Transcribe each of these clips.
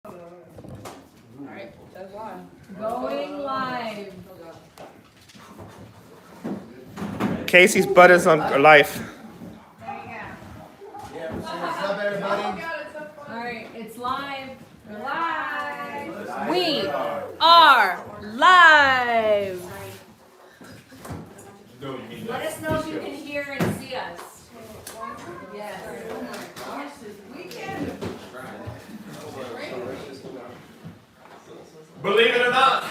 Alright, that's live. Going live. Casey's butt is on live. There you go. Yeah, what's up, everybody? Alright, it's live. We're live. We are live. Let us know if you can hear and see us. Yes. We can. Believe it or not,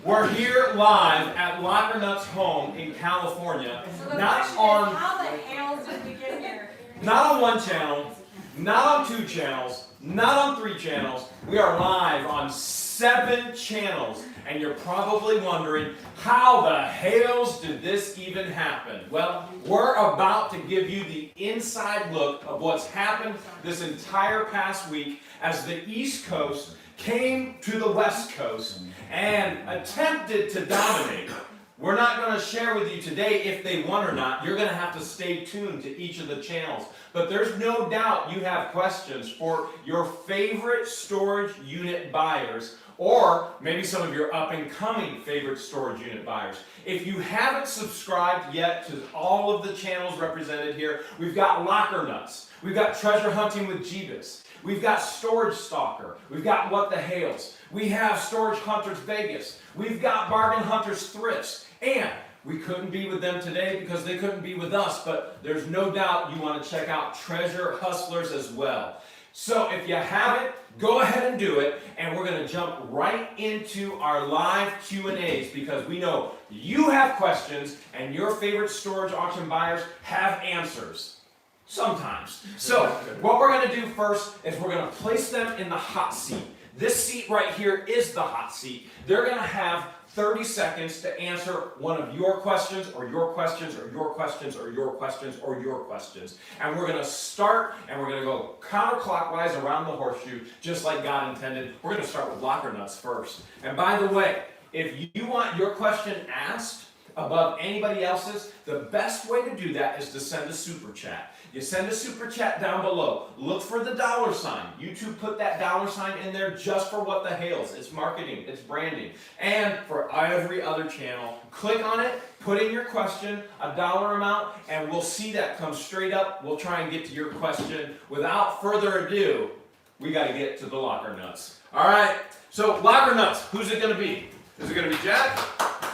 we're here live at Locker Nuts' home in California. So the Not question on, is, how the hell did we get here? not on one channel, not on 2 channels, not on 3 channels. We are live on 7 channels, and you're probably wondering, how the hells did this even happen? Well, we're about to give you the inside look of what's happened this entire past week as the East Coast came to the West Coast and attempted to dominate. We're not going to share with you today if they won or not. You're going to have to stay tuned to each of the channels. But there's no doubt you have questions for your favorite storage unit buyers, or maybe some of your up-and-coming favorite storage unit buyers. If you haven't subscribed yet to all of the channels represented here, we've got Locker Nuts, we've got Treasure Hunting with Jeebus, we've got Storage Stalker, we've got What the Hales, we have Storage Hunters Vegas, we've got Bargain Hunters Thrifts, and we couldn't be with them today because they couldn't be with us, but there's no doubt you want to check out Treasure Hustlers as well. So if you haven't, go ahead and do it, and we're going to jump right into our live Q&As because we know you have questions and your favorite storage auction buyers have answers. Sometimes. So what we're going to do first is we're going to place them in the hot seat. This seat right here is the hot seat. They're going to have 30 seconds to answer one of your questions, or your questions, or your questions, or your questions, or your questions. And we're going to start, and we're going to go counterclockwise around the horseshoe, just like God intended. We're going to start with Locker Nuts first. And by the way, if you want your question asked above anybody else's, the best way to do that is to send a super chat. You send a super chat down below. Look for the $sign. YouTube put that $sign in there just for What the Hales. It's marketing, it's branding. And for every other channel, click on it, put in your question, a dollar amount, and we'll see that come straight up. We'll try and get to your question. Without further ado, we got to get to the Locker Nuts. All right, so Locker Nuts, who's it going to be? Is it going to be Jack?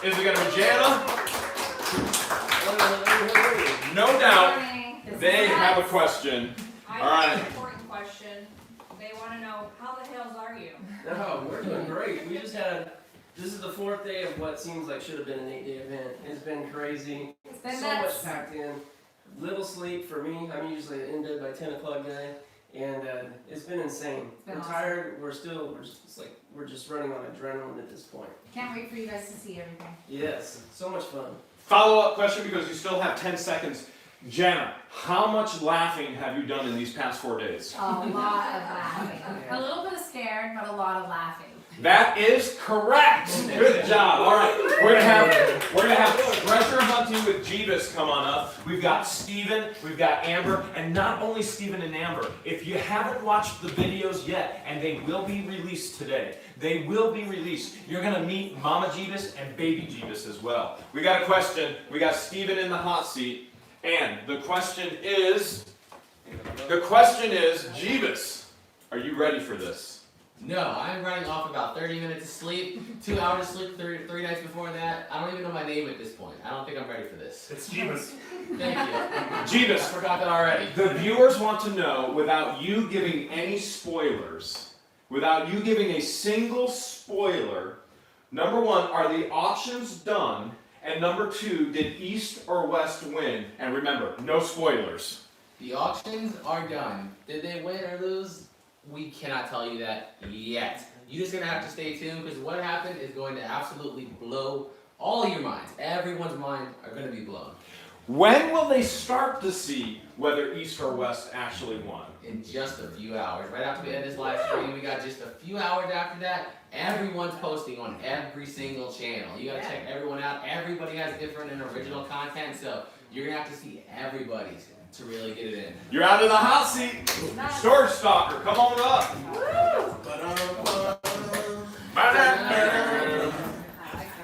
Is it going to be Jana? No doubt. They have a question. I All have right. an important question. They want to know, how the hells are you? No, we're doing great. We just had, this is the 4th day of what seems like should have been an 8-day event. It's been crazy. It's been So nuts. much packed in. Little sleep for me. I'm usually an in bed by 10 o'clock guy. And it's been insane. been We're awesome. tired. We're just running on adrenaline at this point. Can't wait for you guys to see everything. Yes, so much fun. Follow-up question because you still have 10 seconds. Jana, how much laughing have you done in these past 4 days? A lot of laughing. A little bit of scared, but a lot of laughing. That is correct. Good job. All right, we're gonna have Treasure Hunting with Jeebus come on up. We've got Steven, we've got Amber, and not only Steven and Amber. If you haven't watched the videos yet, and they will be released today, they will be released. You're gonna meet Mama Jeebus and Baby Jeebus as well. We got a question. We got Steven in the hot seat, and the question is, Jeebus, are you ready for this? No, I'm running off about 30 minutes of sleep, 2 hours of sleep, three nights before that. I don't even know my name at this point. I don't think I'm ready for this. It's Jeebus. Thank you. Jeebus, I forgot that already. the viewers want to know, without you giving any spoilers, without you giving a single spoiler, number 1, are the auctions done? And number 2, did East or West win? And remember, no spoilers. The auctions are done. Did they win or lose? We cannot tell you that yet. You're just gonna have to stay tuned because what happened is going to absolutely blow all your minds. Everyone's mind are gonna be blown. When will they start to see whether East or West actually won? In just a few hours. Right after we end this live stream, we got just a few hours after that. Everyone's posting on every single channel. You gotta check everyone out. Everybody has different and original content, so you're gonna have to see everybody's. to really get it in. You're out of the hot seat. Storage Stalker, come on up.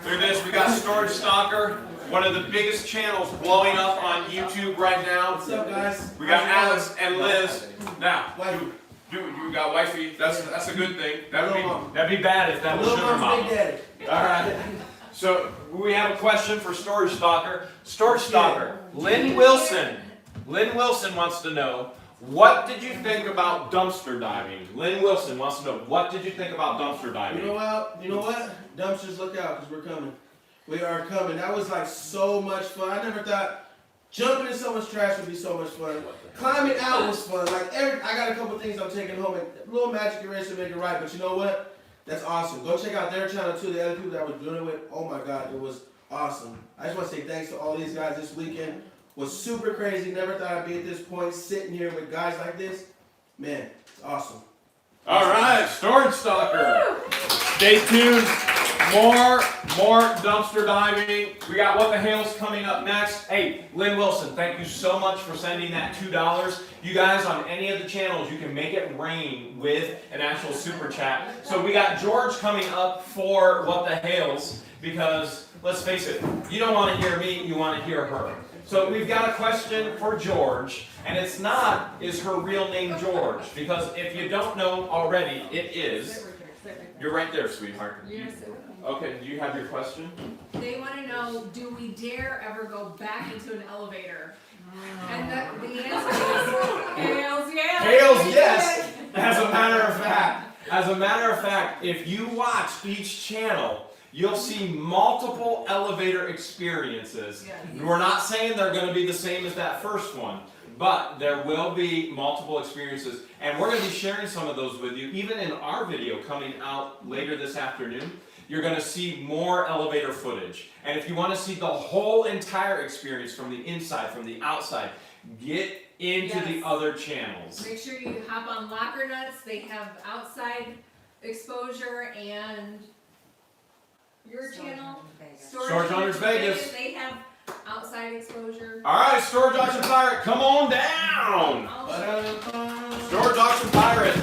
Through this, we got Storage Stalker, one of the biggest channels blowing up on YouTube right now. What's up, guys? We got Alex and Liz. Now, you got wifey. That's a good thing. That'd be bad if that was Little Sugar Mom's Mama. Big Daddy. All right. So we have a question for Storage Stalker. Storage Stalker, Lynn Wilson. Lynn Wilson wants to know, what did you think about dumpster diving? Lynn Wilson wants to know, what did you think about dumpster diving? You know what? Dumpsters, look out, because we're coming. We are coming. That was like so much fun. I never thought jumping in someone's trash would be so much fun. Climbing out was fun. Like I got a couple things I'm taking home, and a little magic eraser to make it right. But you know what? That's awesome. Go check out their channel too. The other people that I was doing it with. Oh my God, it was awesome. I just want to say thanks to all these guys this weekend. Was super crazy. Never thought I'd be at this point, sitting here with guys like this. Man, it's awesome. All right, Storage Stalker. Stay tuned. More dumpster diving. We got What the Hell's coming up next. Hey, Lynn Wilson, thank you so much for sending that $2. You guys, on any of the channels, you can make it rain with an actual super chat. So we got George coming up for What the Hell's, because let's face it, you don't want to hear me, you want to hear her. So we've got a question for George, and it's not, is her real name George? Because if you don't know already, it is. You're right there, sweetheart. Okay, do you have your question? They want to know, do we dare ever go back into an elevator? And the answer is hails yes. Hails yes. As a matter of fact, if you watch each channel, you'll see multiple elevator experiences. Yes. We're not saying they're going to be the same as that first one, but there will be multiple experiences, and we're going to be sharing some of those with you. Even in our video coming out later this afternoon, you're going to see more elevator footage. And if you want to see the whole entire experience from the inside, from the outside, get into the other channels. Make sure you hop on Locker Nuts. They have outside exposure, and your channel, Storage Hunters Vegas. They have outside exposure. All right, Storage Auction Pirate, come on down. Storage Auction Pirate.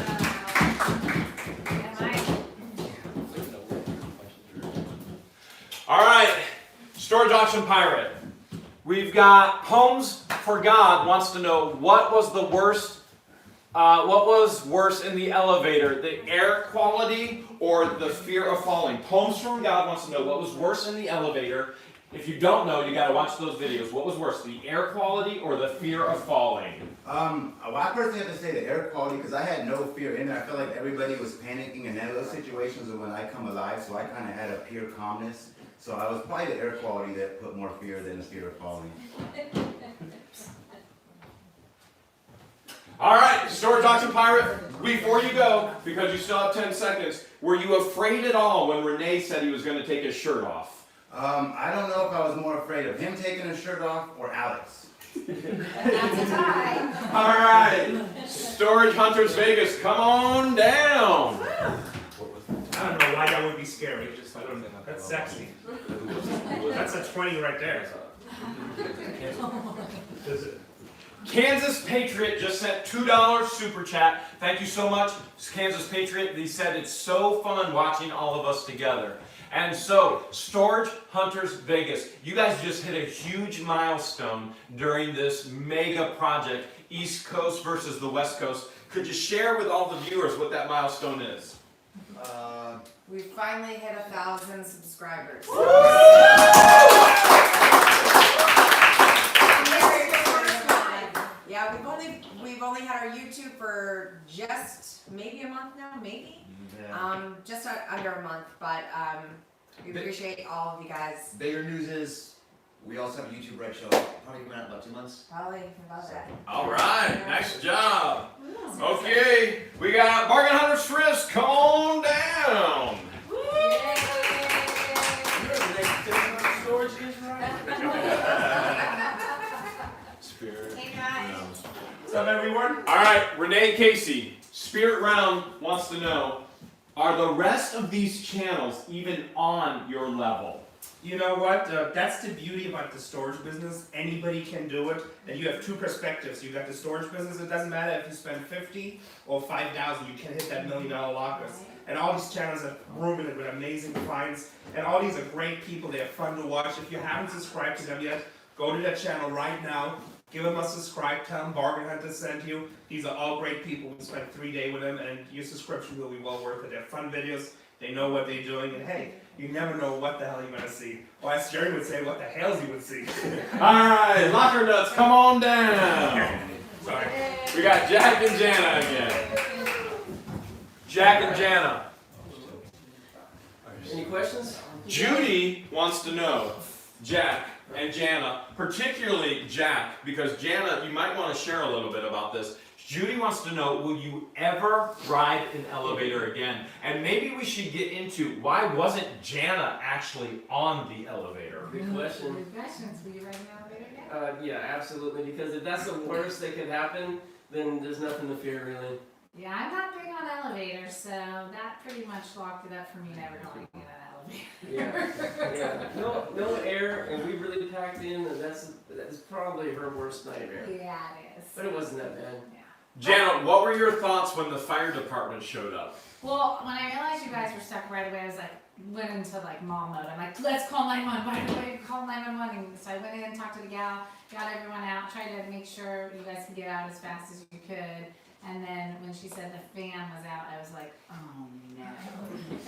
All right, Storage Auction Pirate. We've got Homes for God wants to know what was worse in the elevator, the air quality or the fear of falling? Homes from God wants to know what was worse in the elevator. If you don't know, you got to watch those videos. What was worse, the air quality or the fear of falling? Well, I personally have to say the air quality, because I had no fear in there. I felt like everybody was panicking, and then those situations are when I come alive, so I kind of had a pure calmness. So I was probably the air quality that put more fear than the fear of falling. All right, Storage Auction Pirate, before you go, because you still have 10 seconds, were you afraid at all when Rene said he was going to take his shirt off? I don't know if I was more afraid of him taking his shirt off or Alex. That's a tie. All right, Storage Hunters Vegas, come on down. I don't know why that would be scary. Just I don't know. That's sexy. That's a 20 right there. Does it? Kansas Patriot just sent $2 super chat. Thank you so much, Kansas Patriot. He said it's so fun watching all of us together. And so, Storage Hunters Vegas, you guys just hit a huge milestone during this mega project, East Coast versus the West Coast. Could you share with all the viewers what that milestone is? We finally hit 1,000 subscribers. Yeah, we've only had our YouTube for just maybe a month now, maybe. Just under a month, but we appreciate all of you guys. Bigger news is we also have a YouTube Red Show. Probably coming out in about 2 months. Probably about that. All right, nice job. Okay, we got Bargain Hunters Frisk, come on down. Spirit. Hey guys. What's up, everyone? All right, Rene Casey, Spirit Round wants to know, are the rest of these channels even on your level? You know what? That's the beauty about the storage business. Anybody can do it, and you have two perspectives. You got the storage business. It doesn't matter if you spend 50 or 5,000. You can hit that $1 million lockers. And all these channels are room in it with amazing finds. And all these are great people. They are fun to watch. If you haven't subscribed to them yet, go to their channel right now. Give them a subscribe. Tell them Bargain Hunter sent you. These are all great people. We spent 3 days with them, and your subscription will be well worth it. They're fun videos. They know what they're doing, and hey, you never know what the hell you're gonna see. Or as Jerry would say, what the hell's you would see. Alright, locker nuts, come on down. Sorry. We got Jack and Jana again. Jack and Jana. Any questions? Judy wants to know, Jack and Jana, particularly Jack, because Jana, you might want to share a little bit about this. Judy wants to know, will you ever ride an elevator again? And maybe we should get into, why wasn't Jana actually on the elevator? Good question. Good questions. Will you ride an elevator again? Yeah, absolutely. Because if that's the worst that could happen, then there's nothing to fear, really. Yeah, I'm not big on elevators, so that pretty much locked it up for me never going in an elevator. Yeah. No air, and we really packed in, and that's probably her worst nightmare. Yeah, it is. But it wasn't that bad. Yeah. Jana, what were your thoughts when the fire department showed up? Well, when I realized you guys were stuck right away, I was like, went into like mom mode. I'm like, let's call 911. By the way, call 911. And so I went in, talked to the gal, got everyone out, tried to make sure you guys could get out as fast as you could. And then when she said the fan was out, I was like, oh no.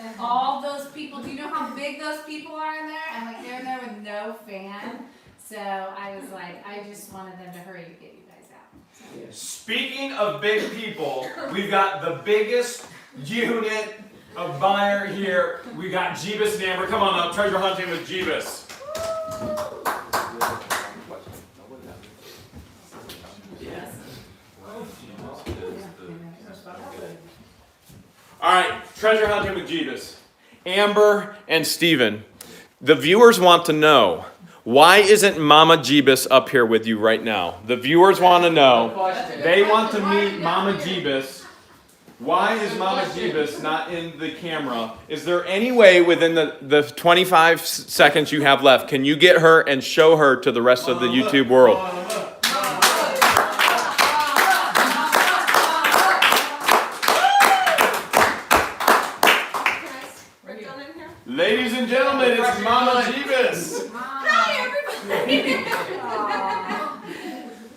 And all those people, do you know how big those people are in there? I'm like, they're in there with no fan. So I was like, I just wanted them to hurry to get you guys out. So. Speaking of big people, we've got the biggest unit of buyer here. We got Jeebus and Amber. Come on up, treasure hunting with Jeebus. All right, treasure hunting with Jeebus. Amber and Steven, the viewers want to know, why isn't Mama Jeebus up here with you right now? The viewers want to know. They want to meet Mama Jeebus. Why is Mama Jeebus not in the camera? Is there any way within the 25 seconds you have left, can you get her and show her to the rest of the YouTube world? Ladies and gentlemen, it's Mama Jeebus. Hi, everybody.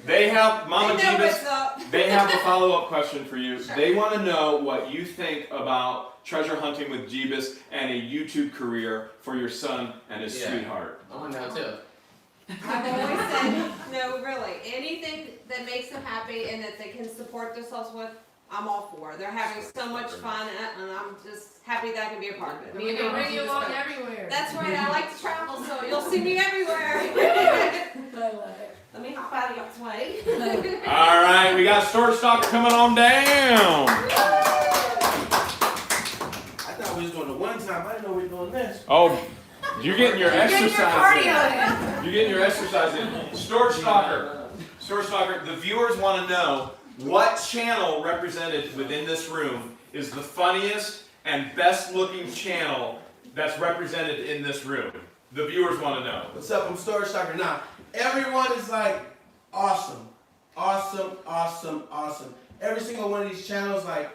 They have, Mama Jeebus, they have a follow-up question for you. They want to know what you think about treasure hunting with Jeebus and a YouTube career for your son and his sweetheart. I want to know too. I've always said, no, really, anything that makes them happy and that they can support themselves with, I'm all for. They're having so much fun, and I'm just happy that I can be a part of it. We can bring you along everywhere. That's right, I like to travel, so you'll see me everywhere. I love it. Let me hop out of y'all's way. All right, we got Storage Stalker coming on down. I thought we was doing it one time. I didn't know we were doing this. Oh, you're getting your exercise in. You're getting your exercise in. Storage Stalker. Storage Stalker, the viewers want to know what channel represented within this room is the funniest and best looking channel that's represented in this room. The viewers want to know. What's up? I'm Storage Stalker. Now, everyone is like awesome. Awesome, awesome, awesome. Every single one of these channels, like,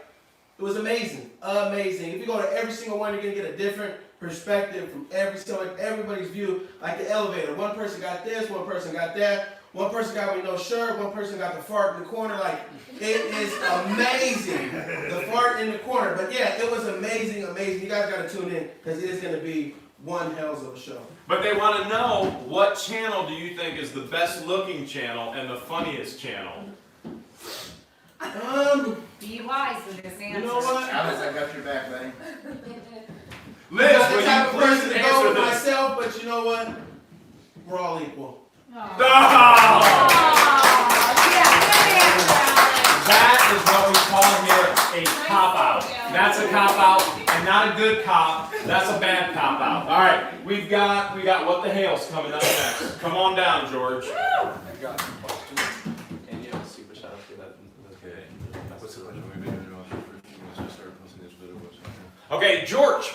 it was amazing. Amazing. If you go to every single one, you're going to get a different perspective from everybody's view. Like the elevator. One person got this, one person got that. One person got with no shirt, one person got the fart in the corner. Like, it is amazing. The fart in the corner. But yeah, it was amazing, amazing. You guys got to tune in because it is going to be one hells of a show. But they want to know, what channel do you think is the best looking channel and the funniest channel? Be wise with this answer. You know what? Alice, I got your back, buddy. Liz, I'm the will type of you person please to go answer with this? myself, but you know what? We're all equal. That is what we call here a cop-out. That's a cop-out, and not a good cop. That's a bad cop-out. All right, we got what the hell's coming up next. Come on down, George. I got some questions. And yeah, super shout out to that. Okay. What's the question? Maybe Josh first. Let's just start posting this video. Okay, George,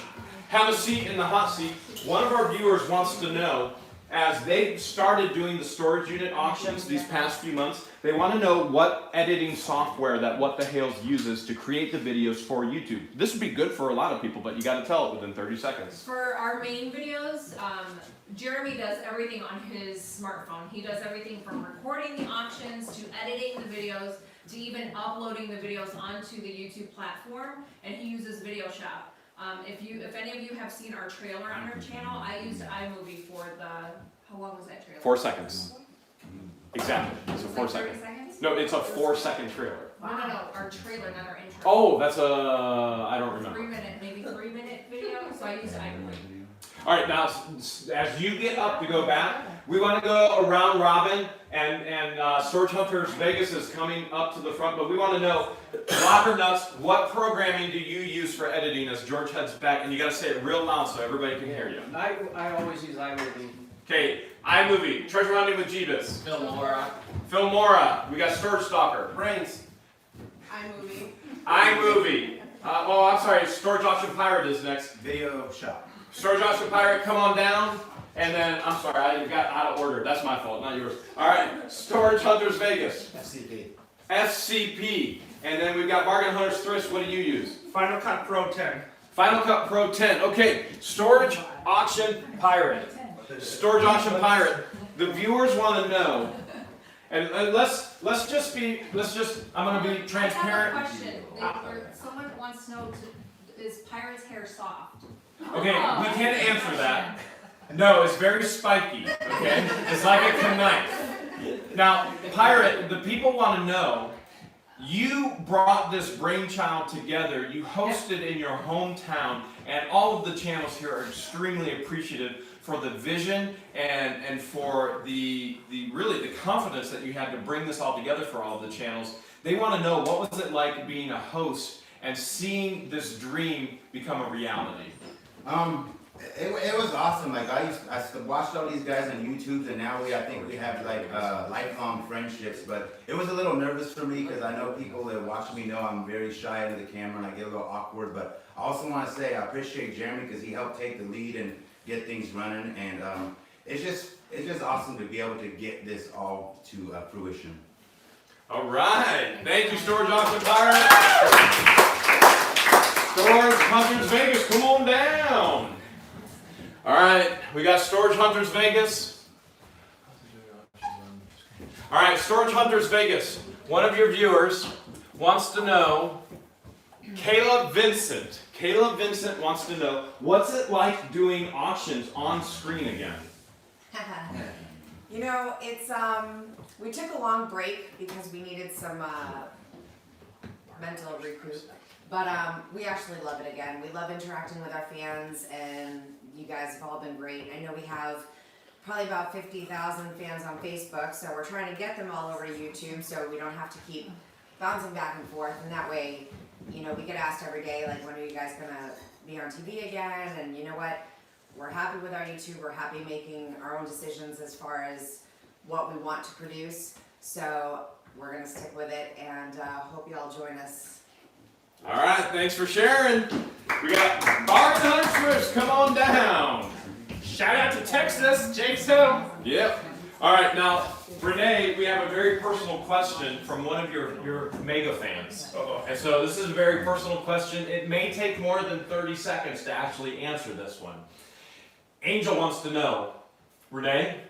have a seat in the hot seat. One of our viewers wants to know, as they've started doing the storage unit auctions these past few months, they want to know what editing software that What the Hales uses to create the videos for YouTube. This would be good for a lot of people, but you got to tell it within 30 seconds. For our main videos, Jeremy does everything on his smartphone. He does everything from recording the auctions to editing the videos to even uploading the videos onto the YouTube platform, and he uses Video Shop. If any of you have seen our trailer on our channel, I used iMovie for how long was that trailer? 4 seconds. Exactly. It's a 4 30 second. seconds? No, it's a 4-second trailer. No, our trailer, not our intro. Oh, that's I don't remember. 3-minute video, so I used iMovie. All right, now as you get up to go back, we want to go around robin, and Storage Hunters Vegas is coming up to the front, but we want to know, Locker Nuts, what programming do you use for editing as George heads back? And you got to say it real loud so everybody can hear you. I always use iMovie. Okay, iMovie, Treasure Hunting with Jeebus. Filmora. Filmora, we got Storage Stalker. Brains. iMovie. Oh, I'm sorry, Storage Auction Pirate is next. Video Shop. Storage Auction Pirate, come on down. And then, I'm sorry, I got out of order. That's my fault, not yours. All right, Storage Hunters Vegas. FCP. FCP. And then we've got Bargain Hunters Thrift. What do you use? Final Cut Pro 10. Final Cut Pro 10. Okay, Storage Auction Pirate. Storage Auction Pirate. The viewers want to know, and let's just, I'm going to be transparent. I have a question. Someone wants to know, is Pirate's hair soft? Okay, we can't answer that. No, it's very spiky, okay? It's like a knife. Now, Pirate, the people want to know, you brought this brainchild together, you hosted in your hometown, and all of the channels here are extremely appreciative for the vision and for the confidence that you had to bring this all together for all of the channels. They want to know, what was it like being a host and seeing this dream become a reality? It was awesome. Like I watched all these guys on YouTube, and now I think we have like lifelong friendships. But it was a little nervous for me because I know people that watch me know I'm very shy into the camera and I get a little awkward. But I also want to say I appreciate Jeremy because he helped take the lead and get things running. And it's just awesome to be able to get this all to fruition. All right, thank you, Storage Auction Pirate. Storage Hunters Vegas, come on down. All right, we got Storage Hunters Vegas. All right, Storage Hunters Vegas. One of your viewers wants to know, Kayla Vincent. Kayla Vincent wants to know, what's it like doing auctions on screen again? You know, it's we took a long break because we needed some mental recoup. But we actually love it again. We love interacting with our fans, and you guys have all been great. I know we have probably about 50,000 fans on Facebook, so we're trying to get them all over to YouTube so we don't have to keep bouncing back and forth. And that way, you know, we get asked every day, like, when are you guys gonna be on TV again? And you know what? We're happy with our YouTube. We're happy making our own decisions as far as what we want to produce. So we're gonna stick with it, and hope you all join us. All right, thanks for sharing. We got Bargain Hunters Thrift, come on down. Shout out to Texas, Jason. Yep. All right, now, Rene, we have a very personal question from one of your mega fans. And so this is a very personal question. It may take more than 30 seconds to actually answer this one. Angel wants to know, Rene,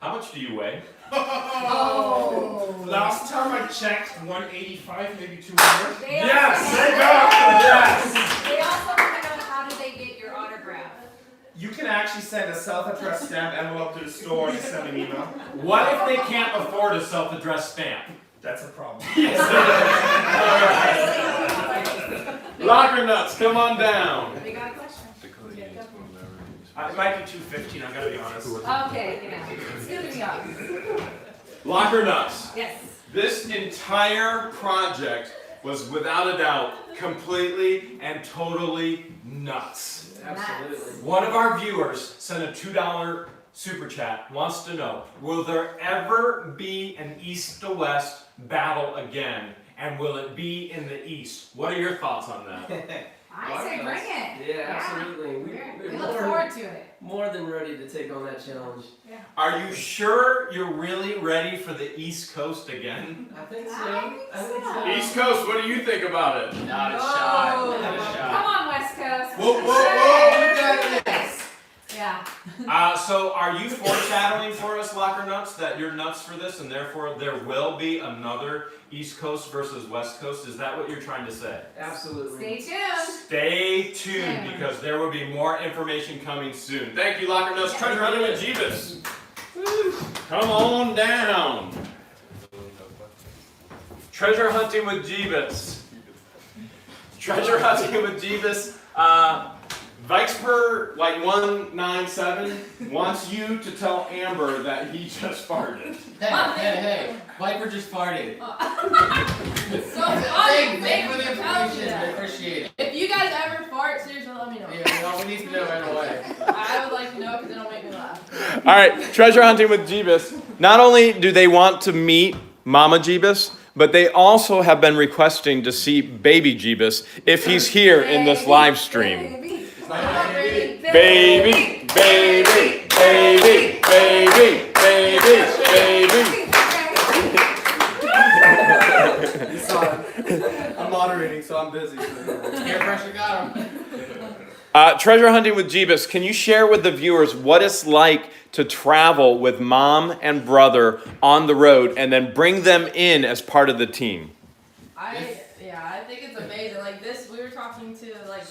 how much do you weigh? Oh. Last time I checked, 185, maybe 200. Yes, there you go. Yes. They also want to know, how did they get your autograph? You can actually send a self-addressed stamp envelope to the store and send an email. What if they can't afford a self-addressed stamp? That's a problem. Locker Nuts, come on down. They got a question. It might be 215, I gotta be honest. Okay, you know, it's good to be honest. Locker Nuts. Yes. This entire project was without a doubt completely and totally nuts. Absolutely. One of our viewers sent a $2 super chat, wants to know, will there ever be an east to west battle again? And will it be in the east? What are your thoughts on that? I say bring it. Yeah, absolutely. We look forward forward to it. More than ready to take on that challenge. Are you sure you're really ready for the East Coast again? I think so. I think so. East Coast, what do you think about it? Not a shot. Oh. Not a Come shot. on, West Coast. Whoa, whoa, whoa, we got this. Yeah. So are you foreshadowing for us, Locker Nuts, that you're nuts for this and therefore there will be another East Coast versus West Coast? Is that what you're trying to say? Absolutely. Stay tuned. Stay tuned because there will be more information coming soon. Thank you, Locker Nuts. Treasure Hunting with Jeebus. Come on down. Treasure Hunting with Jeebus. Treasure Hunting with Jeebus. Vikes per like 197 wants you to tell Amber that he just farted. Hey, Viper just farted. So Thank you for the information. I appreciate it. If you guys ever fart, seriously, let me know. Yeah, we need to know right away. I would like to know because it'll make me laugh. All right, Treasure Hunting with Jeebus. Not only do they want to meet Mama Jeebus, but they also have been requesting to see Baby Jeebus if he's here in this live stream. Baby, baby, baby, baby, baby, baby. I'm moderating, so I'm busy. Peer pressure got him. Treasure Hunting with Jeebus, can you share with the viewers what it's like to travel with mom and brother on the road and then bring them in as part of the team? I think it's amazing. Like this, we were talking to like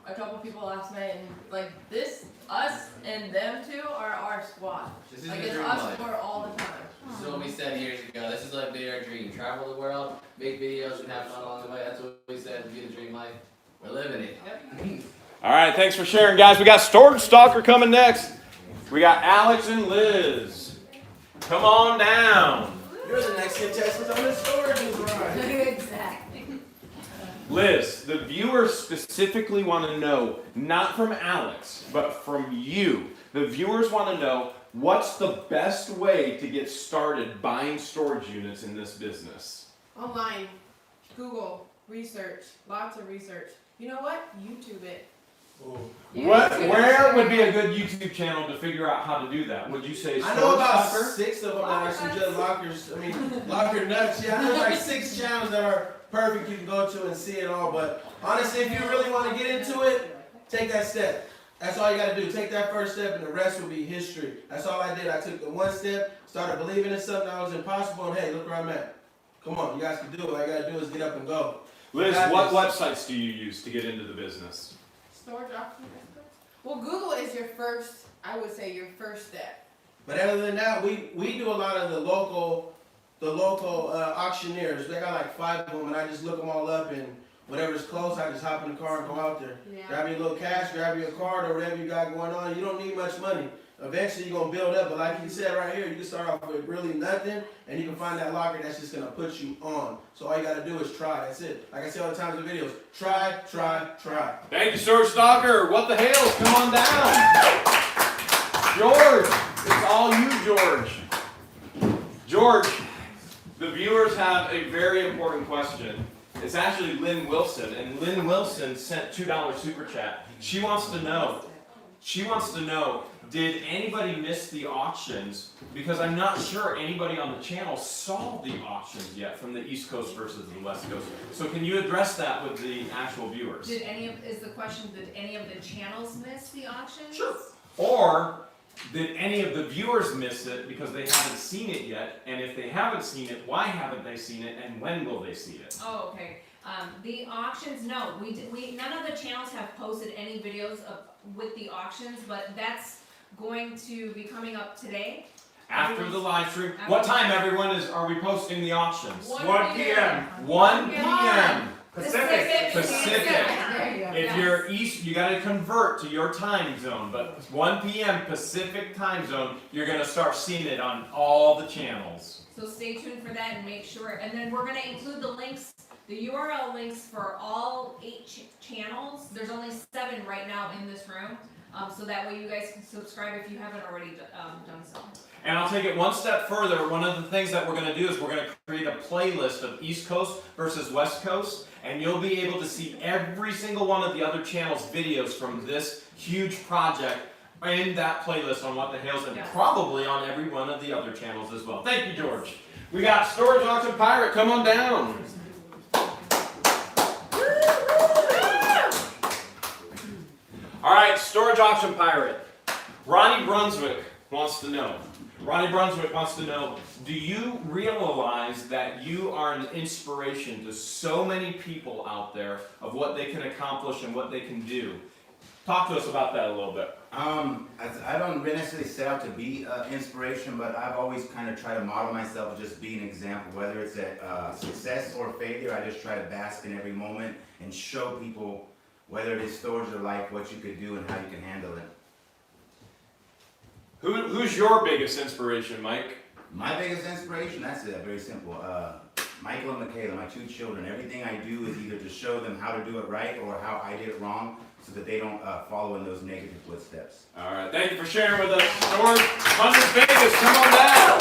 a couple people last night, and like this, us and them two are our squad. This is Like the it's dream us life. four all the time. This is what we said years ago. This is like be our dream. Travel the world, make videos, and have fun along the way. That's what we said. Be the dream life. We're living it. All right, thanks for sharing, guys. We got Storage Stalker coming next. We got Alex and Liz. Come on down. You're the next contestant on the storage ride. Exactly. Liz, the viewers specifically want to know, not from Alex, but from you. The viewers want to know what's the best way to get started buying storage units in this business? Online, Google, research, lots of research. You know what? YouTube it. Where would be a good YouTube channel to figure out how to do that? Would you say I Storage know about Stalker? 6 of them that are suggest lockers. I mean, locker nuts. Yeah, I know like 6 channels that are perfect you can go to and see it all. But honestly, if you really want to get into it, take that step. That's all you got to do. Take that first step, and the rest will be history. That's all I did. I took the one step, started believing in something that was impossible, and hey, look where I'm at. Come on, you guys can do it. All you got to do is get up and go. Liz, got what this. websites do you use to get into the business? Storage options. Well, Google is your first, I would say, your first step. But other than that, we do a lot of the local auctioneers. They got like 5 of them, and I just look them all up, and whatever's close, I just hop in the car and go out there. Yeah. Grab you a little cash, grab you a card, or whatever you got going on. You don't need much money. Eventually, you're gonna build up. But like you said right here, you can start off with really nothing, and you can find that locker that's just gonna put you on. So all you gotta do is try. That's it. Like I say all the time in the videos, try, try, try. Thank you, Storage Stalker. What the hell? Come on down. George, it's all you, George. George, the viewers have a very important question. It's actually Lynn Wilson, and Lynn Wilson sent $2 super chat. She wants to know, did anybody miss the auctions? Because I'm not sure anybody on the channel saw the auctions yet from the East Coast versus the West Coast. So can you address that with the actual viewers? Is the question, did any of the channels miss the auctions? Sure. Or did any of the viewers miss it because they haven't seen it yet? And if they haven't seen it, why haven't they seen it? And when will they see it? Oh, okay. The auctions, no, none of the channels have posted any videos with the auctions, but that's going to be coming up today. After the live stream. What time, everyone, are we posting the auctions? 1 p.m. 1 p.m. Pacific. Pacific. There you go. If you're east, you got to convert to your time zone. But 1 p.m. Pacific time zone, you're going to start seeing it on all the channels. So stay tuned for that and make sure, and then we're gonna include the links, the URL links for all 8 channels. There's only 7 right now in this room. So that way you guys can subscribe if you haven't already done so. And I'll take it one step further. One of the things that we're going to do is we're going to create a playlist of East Coast versus West Coast, and you'll be able to see every single one of the other channels' videos from this huge project in that playlist on What the Hales and Yes. probably on every one of the other channels as well. Thank you, George. We got Storage Auction Pirate. Come on down. All right, Storage Auction Pirate. Ronnie Brunswick wants to know. Do you realize that you are an inspiration to so many people out there of what they can accomplish and what they can do? Talk to us about that a little bit. I don't necessarily set out to be inspiration, but I've always kind of tried to model myself, just be an example, whether it's a success or failure. I just try to bask in every moment and show people, whether it is storage or life, what you could do and how you can handle it. Who's your biggest inspiration, Mike? My biggest inspiration, that's it, very simple. Michael and Michaela, my 2 children, everything I do is either to show them how to do it right or how I did it wrong so that they don't follow in those negative footsteps. All right, thank you for sharing with us. Storage Hunters Vegas, come on down.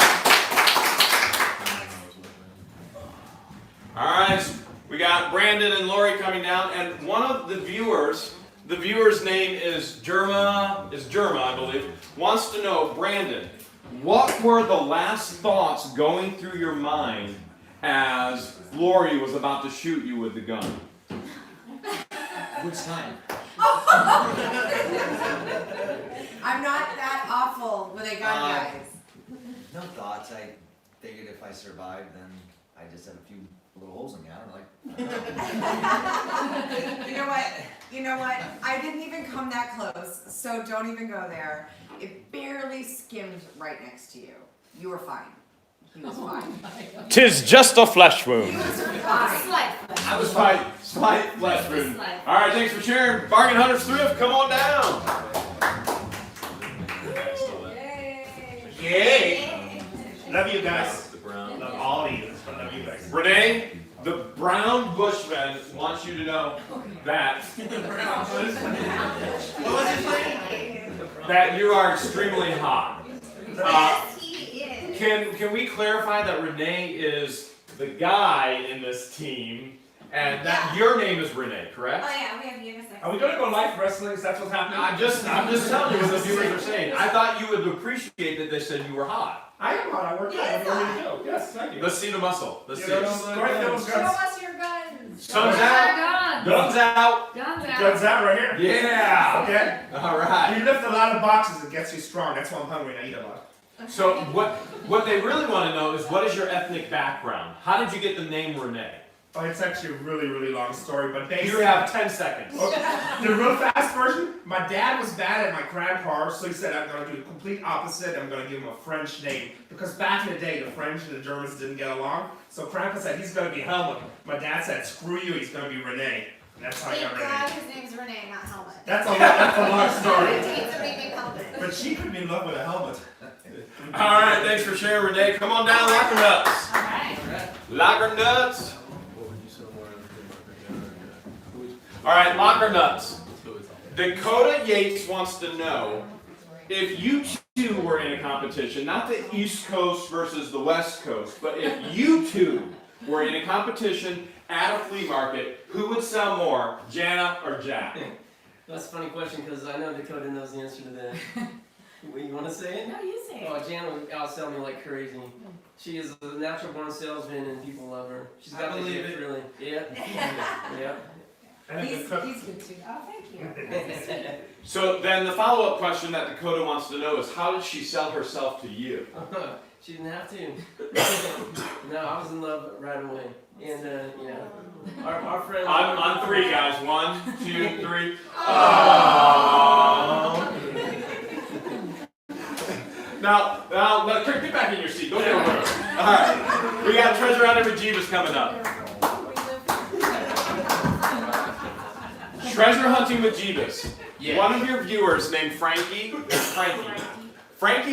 All right, we got Brandon and Lori coming down, and one of the viewer's name is Jerma, I believe, wants to know, Brandon, what were the last thoughts going through your mind as Lori was about to shoot you with the gun? Which time? I'm not that awful with a gun, guys. No thoughts. I figured if I survived, then I just have a few little holes in me. I don't know. You know what? I didn't even come that close, so don't even go there. It barely skimmed right next to you. You were fine. He was fine. 'Tis just a flesh He wound. was fine. I was slight flesh wound. All right, thanks for sharing. Bargain Hunters Thrift, come on down. Yay! Love you guys. Love all of you. I love you guys. Renee, the Brown Bushman wants you to know that that you are extremely hot. Can we clarify that Renee is the guy in this team, and that your name is Renee, correct? yeah, we have you in a second. Are we gonna go live wrestling? Is that what's happening? I'm just telling you what the viewers are saying. I thought you would appreciate that they said you were hot. I am hot. I work out. What do you want me to do? Yes, thank you. Let's see the muscle. Let's see You it. know, go ahead, fill those Show guns. us your guns. Sun's out. Guns out. Guns out. Guns out right here. Yeah. Okay. All right. You lift a lot of boxes, it gets you strong. That's why I'm hungry and I eat a lot. So what they really want to know is, what is your ethnic background? How did you get the name Renee? Oh, it's actually a really, really long story, but basically... You have 10 seconds. The real fast version, my dad was bad at my grandpa, so he said, I'm going to do the complete opposite. I'm going to give him a French name. Because back in the day, the French and the Germans didn't get along. So grandpa said, he's going to be Helmut. My dad said, screw you, he's going to be Renee. And that's how I got Renee. His name's Rene, not Helmet. That's a long story. Dates are making Helmet. But she could be in love with a helmet. All right, thanks for sharing, Renee. Come on down, Locker Nuts. All right. Locker Nuts. What would you say more All right, Locker Nuts. Dakota Yates wants to know if you two were in a competition, not the East Coast versus the West Coast, but if you two were in a competition at a flea market, who would sell more, Jana or Jack? That's a funny question because I know Dakota knows the answer to that. You want to say it? No, you say it. Oh, Jana would outsell me like crazy. She is a natural born salesman and people love her. She's got the gift, really. Yep. Yep. And a He's good cook. good too. Oh, thank you. So then the follow-up question that Dakota wants to know is, how did she sell herself to you? She didn't have to. No, I was in love right away. And yeah, our friend. On three, guys. 1, 2, 3. Now, get back in your seat. Don't get over it. All right, we got Treasure Hunter with Jeebus coming up. Treasure hunting with Jeebus. Yeah. One of your viewers named Frankie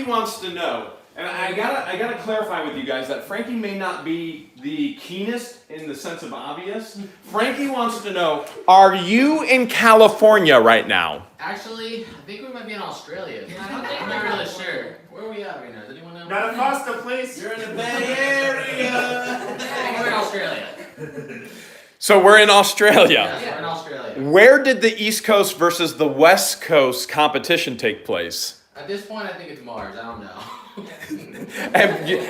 wants to know, and I gotta clarify with you guys that Frankie may not be the keenest in the sense of obvious. Frankie wants to know, are you in California right now? Actually, I think we might be in Australia. I'm not really sure. Where are we at right now? Does anyone know? Not a pasta, please. You're in the Bay Area. I think we're in Australia. So we're in Australia. Yes, we're in Australia. Where did the East Coast versus the West Coast competition take place? At this point, I think it's Mars. I don't know.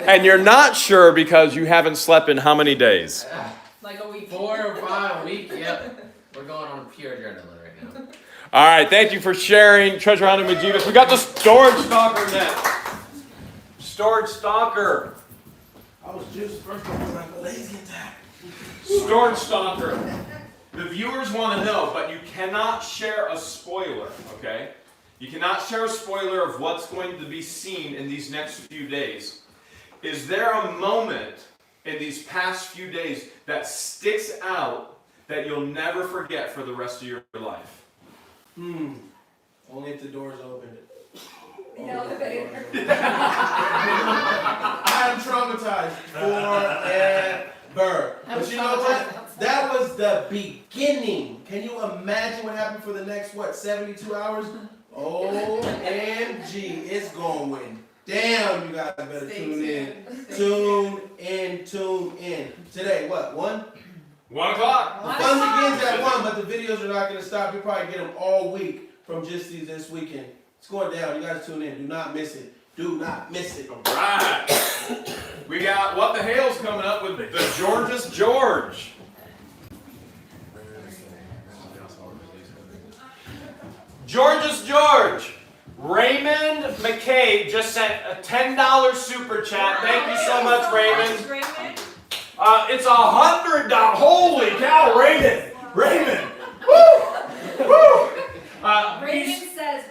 And you're not sure because you haven't slept in how many days? Like a week. 4 or 5 a week. Yep. We're going on pure adrenaline right now. All right, thank you for sharing Treasure Hunting with Jeebus. We got the Storage Stalker next. Storage Stalker. I was juiced first, I was like lazy attack. Storage Stalker. The viewers want to know, but you cannot share a spoiler, okay? You cannot share a spoiler of what's going to be seen in these next few days. Is there a moment in these past few days that sticks out that you'll never forget for the rest of your life? Only if the door's open. The elevator. I am traumatized forever. But you know what? That was the beginning. Can you imagine what happened for the next, 72 hours? OMG, it's going down. You guys better tune in. Tune in. Today, what, 1? 1 o'clock. The fun begins at 1, but the videos are not going to stop. You'll probably get them all week from just this weekend. It's going down. You guys tune in. Do not miss it. Do not miss it. All right. We got What the Hell's coming up with the George's George. George's George. Raymond McCabe just sent a $10 super chat. Thank you so much, Raymond. Raymond. It's $100. Holy cow, Raymond! Raymond! Woo! Woo! Raymond says,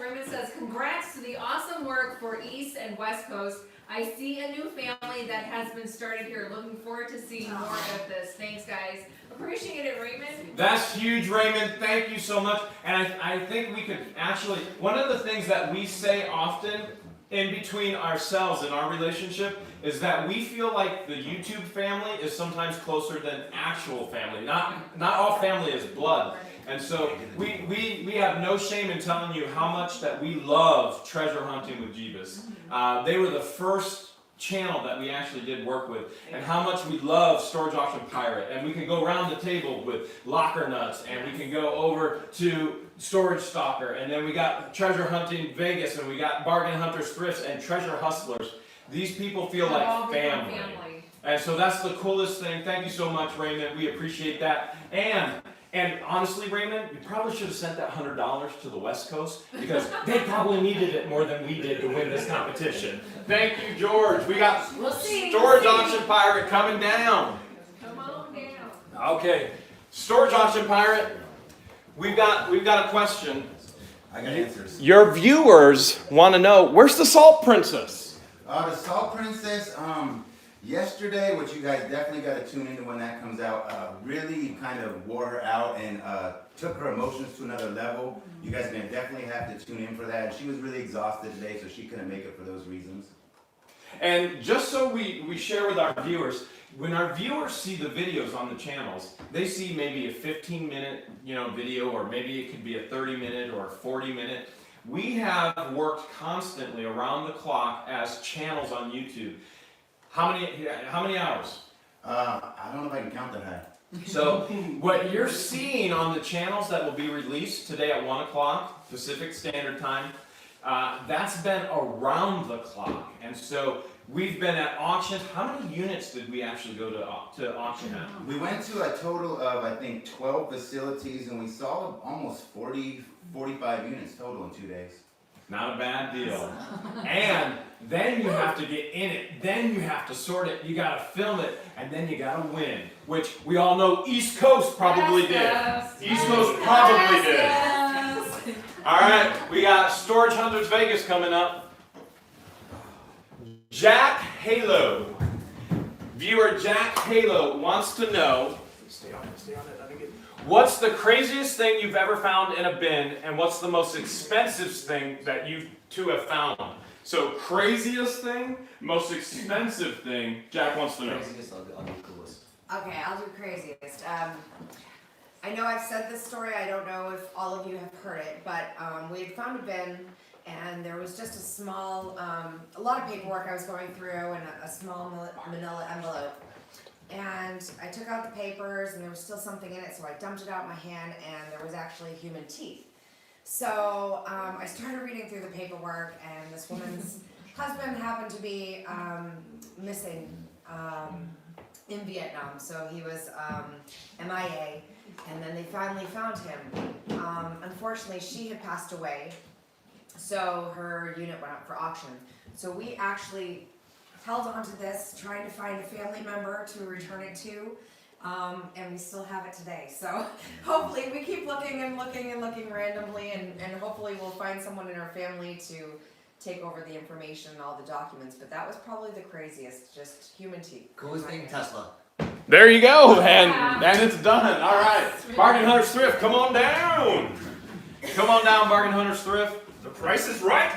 congrats to the awesome work for East and West Coast. I see a new family that has been started here. Looking forward to seeing more of this. Thanks, guys. Appreciate it, Raymond. That's huge, Raymond. Thank you so much. And I think we could actually, one of the things that we say often in between ourselves and our relationship is that we feel like the YouTube family is sometimes closer than actual family. Not all family is blood. And so we have no shame in telling you how much that we love Treasure Hunting with Jeebus. They were the first channel that we actually did work with, and how much we love Storage Auction Pirate. And we can go around the table with Locker Nuts, and we can go over to Storage Stalker, and then we got Treasure Hunting Vegas, and we got Bargain Hunters Thrifts, and Treasure Hustlers. These people feel like family. And so that's the coolest thing. Thank you so much, Raymond. We appreciate that. And honestly, Raymond, you probably should have sent that $100 to the West Coast, because they probably needed it more than we did to win this competition. Thank you, George. We got Storage Auction Pirate coming down. Come on down. Okay, Storage Auction Pirate, we've got a question. I got answers. Your viewers want to know, where's the Salt Princess? The Salt Princess, yesterday, which you guys definitely got to tune into when that comes out, really kind of wore her out and took her emotions to another level. You guys are going to definitely have to tune in for that. And she was really exhausted today, so she couldn't make it for those reasons. And just so we share with our viewers, when our viewers see the videos on the channels, they see maybe a 15-minute video, or maybe it could be a 30-minute or a 40-minute. We have worked constantly around the clock as channels on YouTube. How many hours? I don't know if I can count that high. So what you're seeing on the channels that will be released today at 1 o'clock Pacific Standard Time, that's been around the clock. And so we've been at auctions. How many units did we actually go to auction at? We went to a total of, I think, 12 facilities, and we saw almost 45 units total in 2 days. Not a bad deal. And then you have to get in it. Then you have to sort it. You got to film it. And then you got to win. Which we all know East Coast probably did. East Coast probably did. All right. We got Storage Hunters Vegas coming up. Jack Halo. Viewer Jack Halo wants to know. Stay on it. What's the craziest thing you've ever found in a bin, and what's the most expensive thing that you two have found? So craziest thing, most expensive thing, Jack wants to know. Craziest, I'll do coolest. Okay, I'll do craziest. I know I've said this story, I don't know if all of you have heard it, but we had found a bin, and there was just a small, a lot of paperwork I was going through, and a small manila envelope. and I took out the papers, and there was still something in it, so I dumped it out in my hand, and there was actually human teeth. So I started reading through the paperwork, and this woman's husband happened to be missing in Vietnam, so he was MIA, and then they finally found him. Unfortunately, she had passed away, so her unit went up for auction. So we actually held on to this, trying to find a family member to return it to, and we still have it today. So hopefully we keep looking and looking and looking randomly, and hopefully we'll find someone in our family to take over the information and all the documents. But that was probably the craziest, just human teeth. Coolest thing, Tesla. There you go, and it's done. All right, Bargain Hunters Thrift, come on down. Come on down, Bargain Hunters Thrift. The price is right.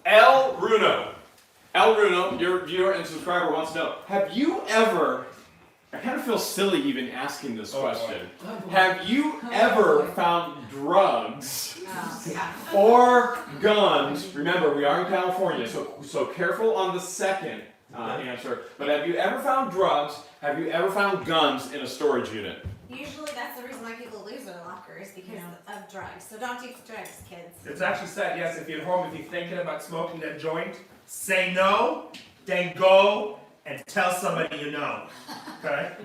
El Runo, your viewer and subscriber wants to know, have you ever, I kind of feel silly even asking this question, have you ever found drugs or guns, remember we are in California, so careful on the second answer, but have you ever found drugs, have you ever found guns in a storage unit? Usually that's the reason why people lose their lockers, because of drugs. So don't do drugs, kids. It's actually said, yes, if you're at home, if you're thinking about smoking that joint, say no, then go and tell somebody you know. Okay?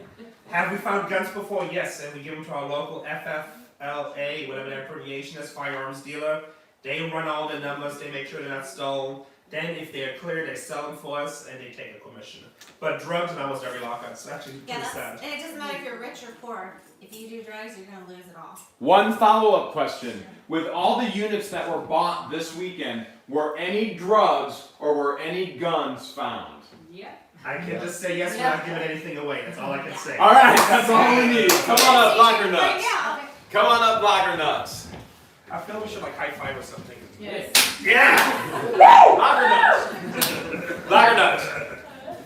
Have we found guns before? Yes, and we give them to our local FFLA, whatever their abbreviation is, firearms dealer. They run all the numbers, they make sure they're not stolen. Then if they're clear, they sell them for us and they take a commission. But drugs in almost every lockout, it's actually pretty sad. And it doesn't matter if you're rich or poor. If you do drugs, you're gonna lose it all. One follow-up question. With all the units that were bought this weekend, were any drugs or were any guns found? Yep. I can just say yes without giving anything away. That's all I can say. All right, that's all we need. Come on up, Blocker Nuts. Come on up, Blocker Nuts. I feel we should like high five or something. Yes. Yeah! Blocker Nuts. Blocker Nuts.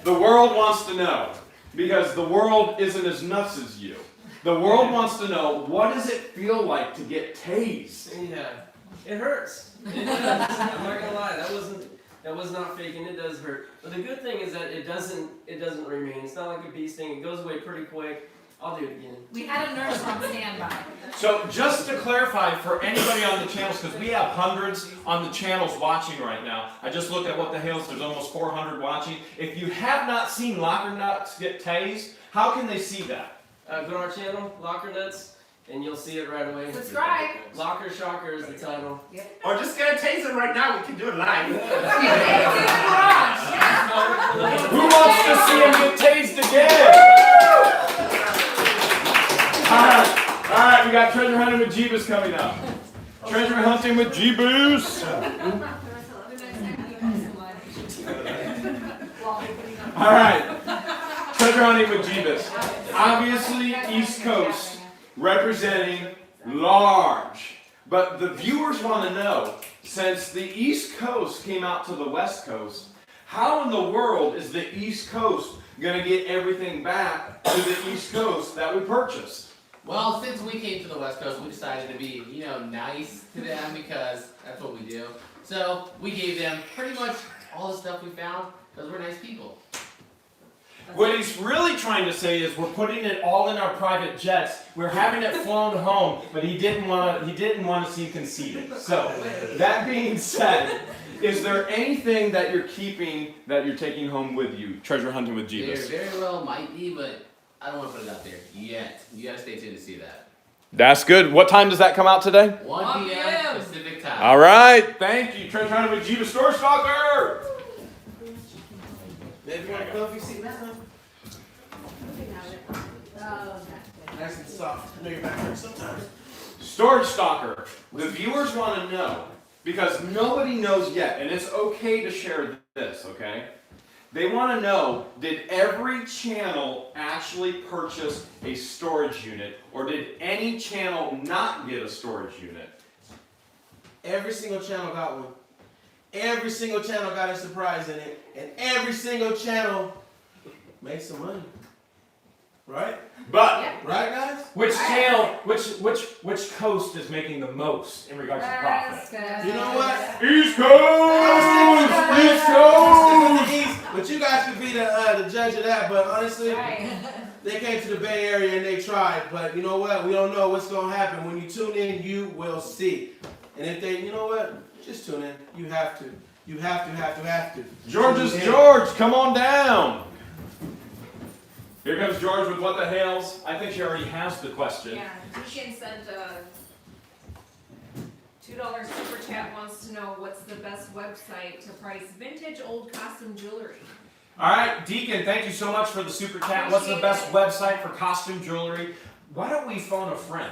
The world wants to know, because the world isn't as nuts as you. The world wants to know, what does it feel like to get tased? Yeah, it hurts. It does. I'm not gonna lie, that was not faking. It does hurt. But the good thing is that it doesn't remain. It's not like a bee sting. It goes away pretty quick. I'll do it again. We had a nurse on standby. So just to clarify for anybody on the channels, because we have hundreds on the channels watching right now. I just looked at what the hell's, there's almost 400 watching. If you have not seen Locker Nuts get tased, how can they see that? Go to our channel, Locker Nuts, and you'll see it right away. Subscribe. Locker Shocker is the title. Or just get a taser right now. We can do it live. Who wants to see him get tased again? All right, we got treasure hunting with Jeebus coming up. Treasure hunting with Jeebus. All right, treasure hunting with Jeebus. Obviously, East Coast representing large. But the viewers want to know, since the East Coast came out to the West Coast, how in the world is the East Coast going to get everything back to the East Coast that we purchased? Well, since we came to the West Coast, we decided to be, nice to them because that's what we do. So we gave them pretty much all the stuff we found because we're nice people. What he's really trying to say is we're putting it all in our private jets. We're having it flown home, but he didn't want to seem conceited. So that being said, is there anything that you're keeping that you're taking home with you? Treasure hunting with Jeebus. There very well might be, but I don't want to put it out there yet. You gotta stay tuned to see that. That's good. What time does that come out today? 1 p.m. Pacific time. All right. Thank you. Treasure hunting with Jeebus Store Stalker. Maybe you want a comfy seat next time? Nice and soft. I know your back hurts sometimes. Storage Stalker. The viewers want to know, because nobody knows yet, and it's okay to share this, okay? They want to know, did every channel actually purchase a storage unit, or did any channel not get a storage unit? Every single channel got one. Every single channel got a surprise in it, and every single channel made some money. Right? But right, guys? which channel, which coast is making the most in regards to profit? You know what? East Coast! East Coast! But you guys could be the judge of that. But honestly, Right. they came to the Bay Area and they tried. But you know what? We don't know what's gonna happen. When you tune in, you will see. And if they, you know what? Just tune in. You have to. You have to. George's George, come on down. Here comes George with what the hails. I think she already has the question. Yeah, Deacon sent a $2 super chat, wants to know what's the best website to price vintage old costume jewelry. All right, Deacon, thank you so much for the super chat. What's the best website for costume jewelry? Why don't we phone a friend?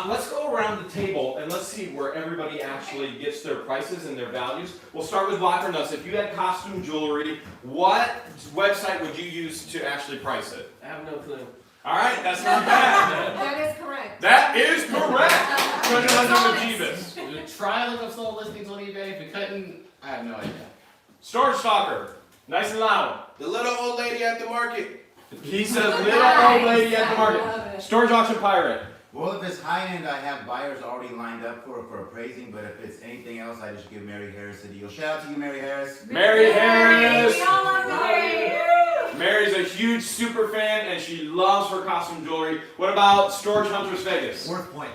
Let's go around the table and let's see where everybody actually gets their prices and their values. We'll start with Locker Nuts. If you had costume jewelry, what website would you use to actually price it? I have no clue. All right, that's not bad. That is correct. That is correct. Treasure Hunter with Jeebus. Try to look up sold listings on eBay. If you couldn't, I have no idea. Storage Stalker, nice and loud. The little old lady at the market. He says little old lady at the market. Storage Auction Pirate. Well, if it's high end, I have buyers already lined up for appraising, but if it's anything else, I just give Mary Harris a deal. Shout out to you, Mary Harris. Mary Harris. We all love Mary. Mary's a huge super fan and she loves her costume jewelry. What about Storage Hunters Vegas? Worth Point.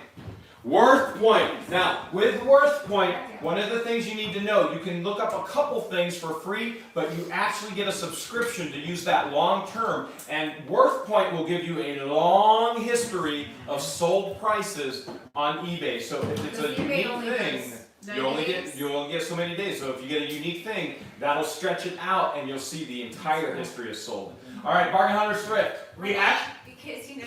Worth Point. Now, with Worth Point, one of the things you need to know, you can look up a couple things for free, but you actually get a subscription to use that long term. And Worth Point will give you a long history of sold prices on eBay. So if it's a unique thing, you only get so many days. So if you get a unique thing, that'll stretch it out and you'll see the entire history of sold. All right, Bargain Hunter Thrift. We actually, because you know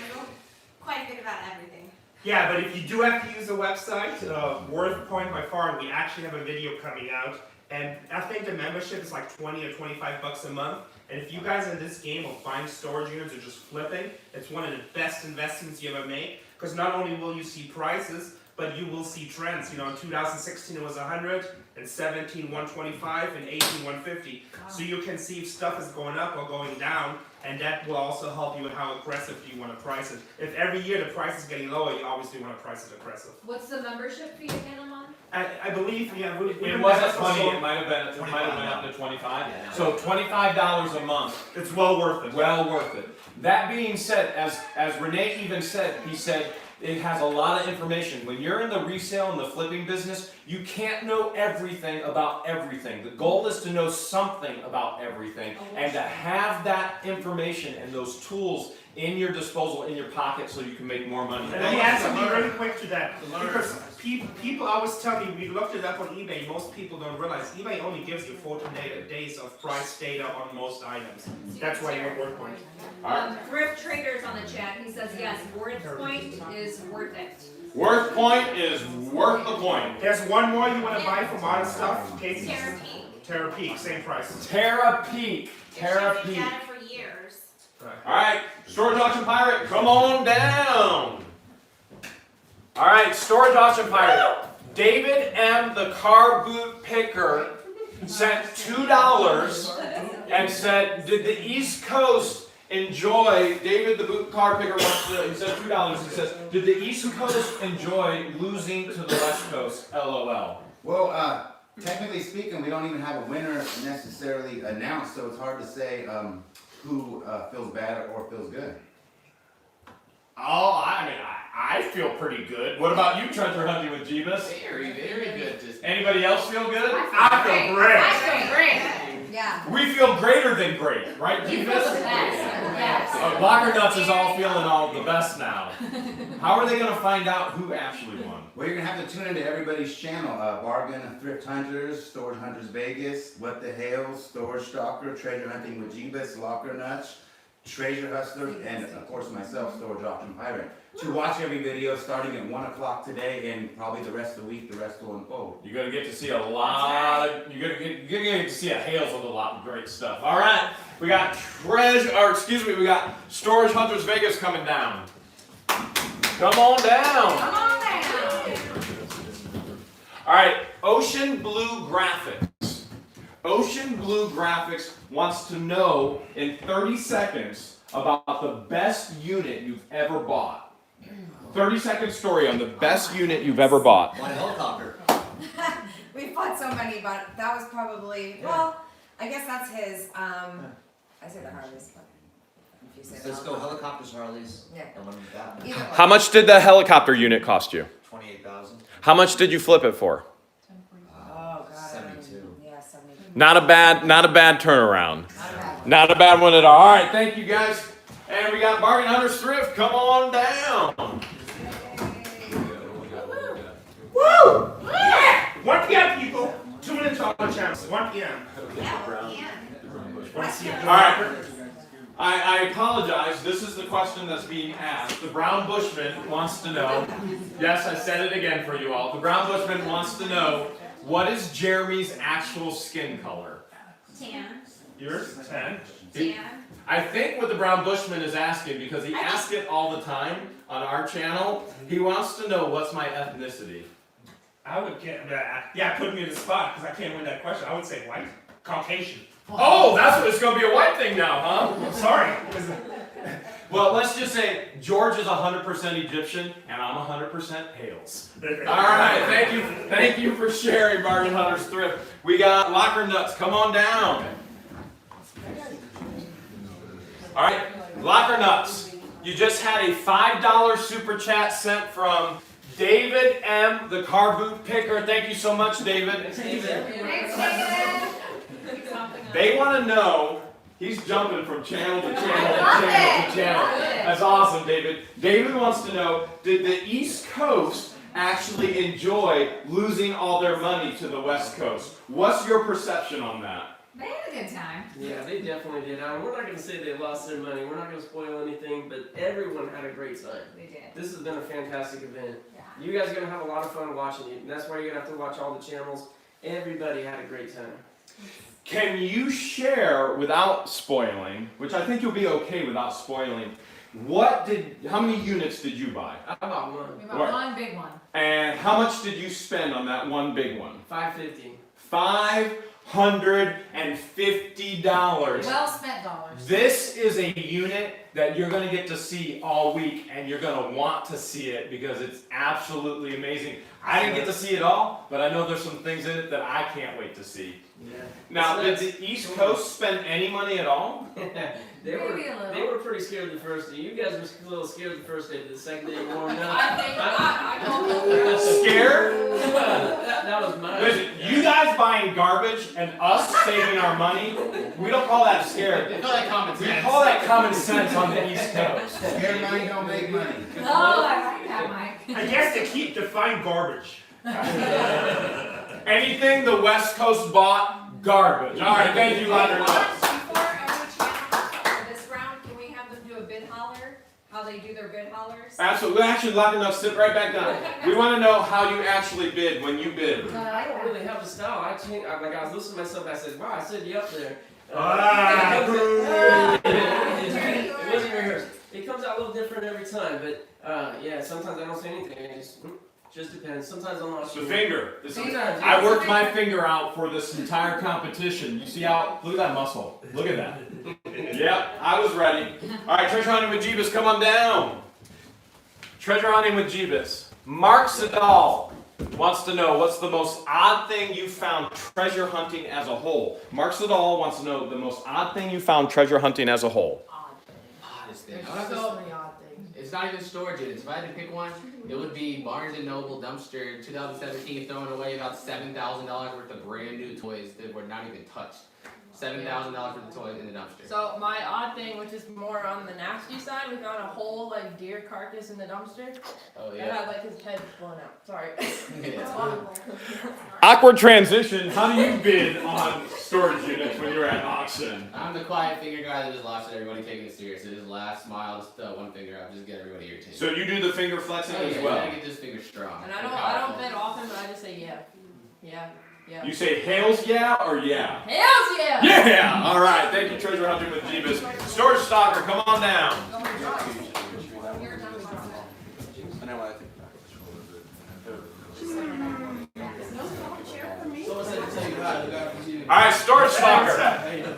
quite a bit about everything. Yeah, but if you do have to use a website, Worth Point by far, we actually have a video coming out, and I think the membership is like 20 or 25 bucks a month. And if you guys are in this game of buying storage units or just flipping, it's one of the best investments you ever make. Because not only will you see prices, but you will see trends. You know, in 2016 it was 100, in 17 125, and 18 150. So you can see if stuff is going up or going down, and that will also help you with how aggressive do you want to price it. If every year the price is getting lower, you obviously want to price it aggressive. What's the membership fee again a month? I believe, yeah, It wasn't 20, it might have been up to 25. Yeah. So $25 a month. It's well worth it. Well worth it. That being said, as Rene even said, he said it has a lot of information. When you're in the resale and the flipping business, you can't know everything about everything. The goal is to know something about everything and to have that information and those tools in your disposal, in your pocket, so you can make more money. And let me add something really quick to that. Because people always tell me, we looked it up on eBay, most people don't realize eBay only gives you 14 days of price data on most items. That's why you're at Worth Point. Thrift Traders on the chat, he says yes, Worth Point is worth it. Worth Point is worth the point. There's one more you want to buy for modern stuff. Casey? Terra Peak. Terra Peak, same price. Terra Peak. Terra They've Peak. had it for years. All right, Storage Auction Pirate, come on down. All right, Storage Auction Pirate. David M. the car boot picker sent $2 and said, did the East Coast enjoy, David the boot car picker wants to, he said $2, he says, did the East Coast enjoy losing to the West Coast, LOL? Well, technically speaking, we don't even have a winner necessarily announced, so it's hard to say who feels bad or feels good. Oh, I mean, I feel pretty good. What about you, Treasure Hunting with Jeebus? Very, very good. Just Anybody else feel good? I feel great. I feel great. Yeah. We feel greater than great, right, You feel Jeebus? the best. Yes. Locker Nuts is all feeling all the best now. How are they going to find out who actually won? Well, you're gonna have to tune into everybody's channel. Bargain, Thrift Hunters, Storage Hunters Vegas, What the Hell, Storage Stalker, Treasure Hunting with Jeebus, Locker Nuts, Treasure Hustler, and of course myself, Storage Auction Pirate. To watch every video starting at 1 o'clock today and probably the rest of the week, the rest will unfold. You're going to get to see a lot of, you're going to get to see a hails with a lot of great stuff. All right, we got we got Storage Hunters Vegas coming down. Come on down. Come on down. All right, Ocean Blue Graphics. Ocean Blue Graphics wants to know in 30 seconds about the best unit you've ever bought. 30-second story on the best unit you've ever bought. On a helicopter. We've bought so many, but that was probably, well, I guess that's his, I say the Harleys, but if you say Let's the go helicopters, Harleys. Yeah. And one with that. Either How one. much did the helicopter unit cost you? 28,000. How much did you flip it for? Oh, God. 72. Yeah, 72. Not a bad turnaround. Not a bad one at all. All right, thank you guys. And we got Bargain Hunters Thrift. Come on down. Woo! Yeah! 1 p.m. people. Tune into our channels. 1 p.m. Want to see a All right. I apologize. This is the question that's being asked. The Brown Bushman wants to know. Yes, I said it again for you all. The Brown Bushman wants to know, what is Jeremy's actual skin color? Tan. Yours? 10. Tan. I think what the Brown Bushman is asking, because he asks it all the time on our channel, he wants to know what's my ethnicity. I would get that. Yeah, put me in the spot because I can't win that question. I would say white, Caucasian. Oh, that's what it's going to be, a white thing now, huh? I'm sorry. Well, let's just say George is 100% Egyptian and I'm 100% Hales. All right, thank you for sharing, Bargain Hunters Thrift. We got Locker Nuts, come on down. All right, Locker Nuts. You just had a $5 super chat sent from David M., the car boot picker. Thank you so much, David. They want to know, he's jumping from channel to channel to channel to channel. That's awesome, David. David wants to know, did the East Coast actually enjoy losing all their money to the West Coast? What's your perception on that? They had a good time. Yeah, they definitely did. We're not going to say they lost their money. We're not going to spoil anything, but everyone had a great time. They did. This has been a fantastic event. Yeah. You guys are going to have a lot of fun watching it. And that's why you're going to have to watch all the channels. Everybody had a great time. Can you share, without spoiling, which I think you'll be okay without spoiling, how many units did you buy? I bought one. We bought What? one big one. And how much did you spend on that one big one? $550. $550. Well spent dollars. This is a unit that you're going to get to see all week, and you're going to want to see it because it's absolutely amazing. I didn't get to see it all, but I know there's some things in it that I can't wait to see. Yeah. Now, did the East Coast spend any money at all? They were Maybe a little. they were pretty scared the first day. You guys were a little scared the first day, but the second day you warmed up. I think I Scared? that was mine. Listen, you guys buying garbage and us saving our money, we don't call that scared. They call that common We sense. call that common sense on the East Coast. Scared money don't make money. Oh, I like that, Mike. I guess they keep define garbage. Anything the West Coast bought, garbage. All right, thank you, Locker Nuts. Before every channel, this round, can we have them do a bid holler? How they do their bid hollers? Absolutely. Actually, Locker Nuts, sit right back down. We want to know how you actually bid when you bid. I don't really have a style. I was listening to myself. I said, "Wow, I said you up there." It wasn't rehearsed. It comes out a little different every time, but yeah, sometimes I don't say anything. It just depends. Sometimes I'm not The sure. finger. Sometimes I worked my finger out for this entire competition. You see how, look at that muscle. Look at that. Yep, I was ready. All right, treasure hunting with Jeebus, come on down. Treasure hunting with Jeebus. Mark Sedal wants to know, what's the most odd thing you found treasure hunting as a whole? Mark Sedal wants to know the most odd thing you found treasure hunting as a whole. Oddest thing. There's I'm gonna so many odd things. It's not even storage units. If I had to pick one, it would be Barnes & Noble dumpster 2017 throwing away about $7,000 worth of brand new toys that were not even touched. $7,000 worth of toys in the dumpster. So my odd thing, which is more on the nasty side, we found a whole like deer carcass in the dumpster. Oh That yeah. had like his head blown out. Sorry. Awkward transition. How do you bid on storage units when you're at auction? I'm the quiet finger guy that just laughs at everybody taking it seriously. Just laugh, smile, just one finger up, just get everybody irritated. So you do the finger flexing Oh, as yeah, well? I gotta get this finger strong. And I don't bid often, but I just say yeah. Yeah. Yeah. You say hails yeah or yeah? Hells yeah! Yeah! All right. Thank you, Treasure Hunting with Jeebus. Storage Stalker, come on down. I know what I think. Someone said to tell you how to go. All right, Storage Stalker.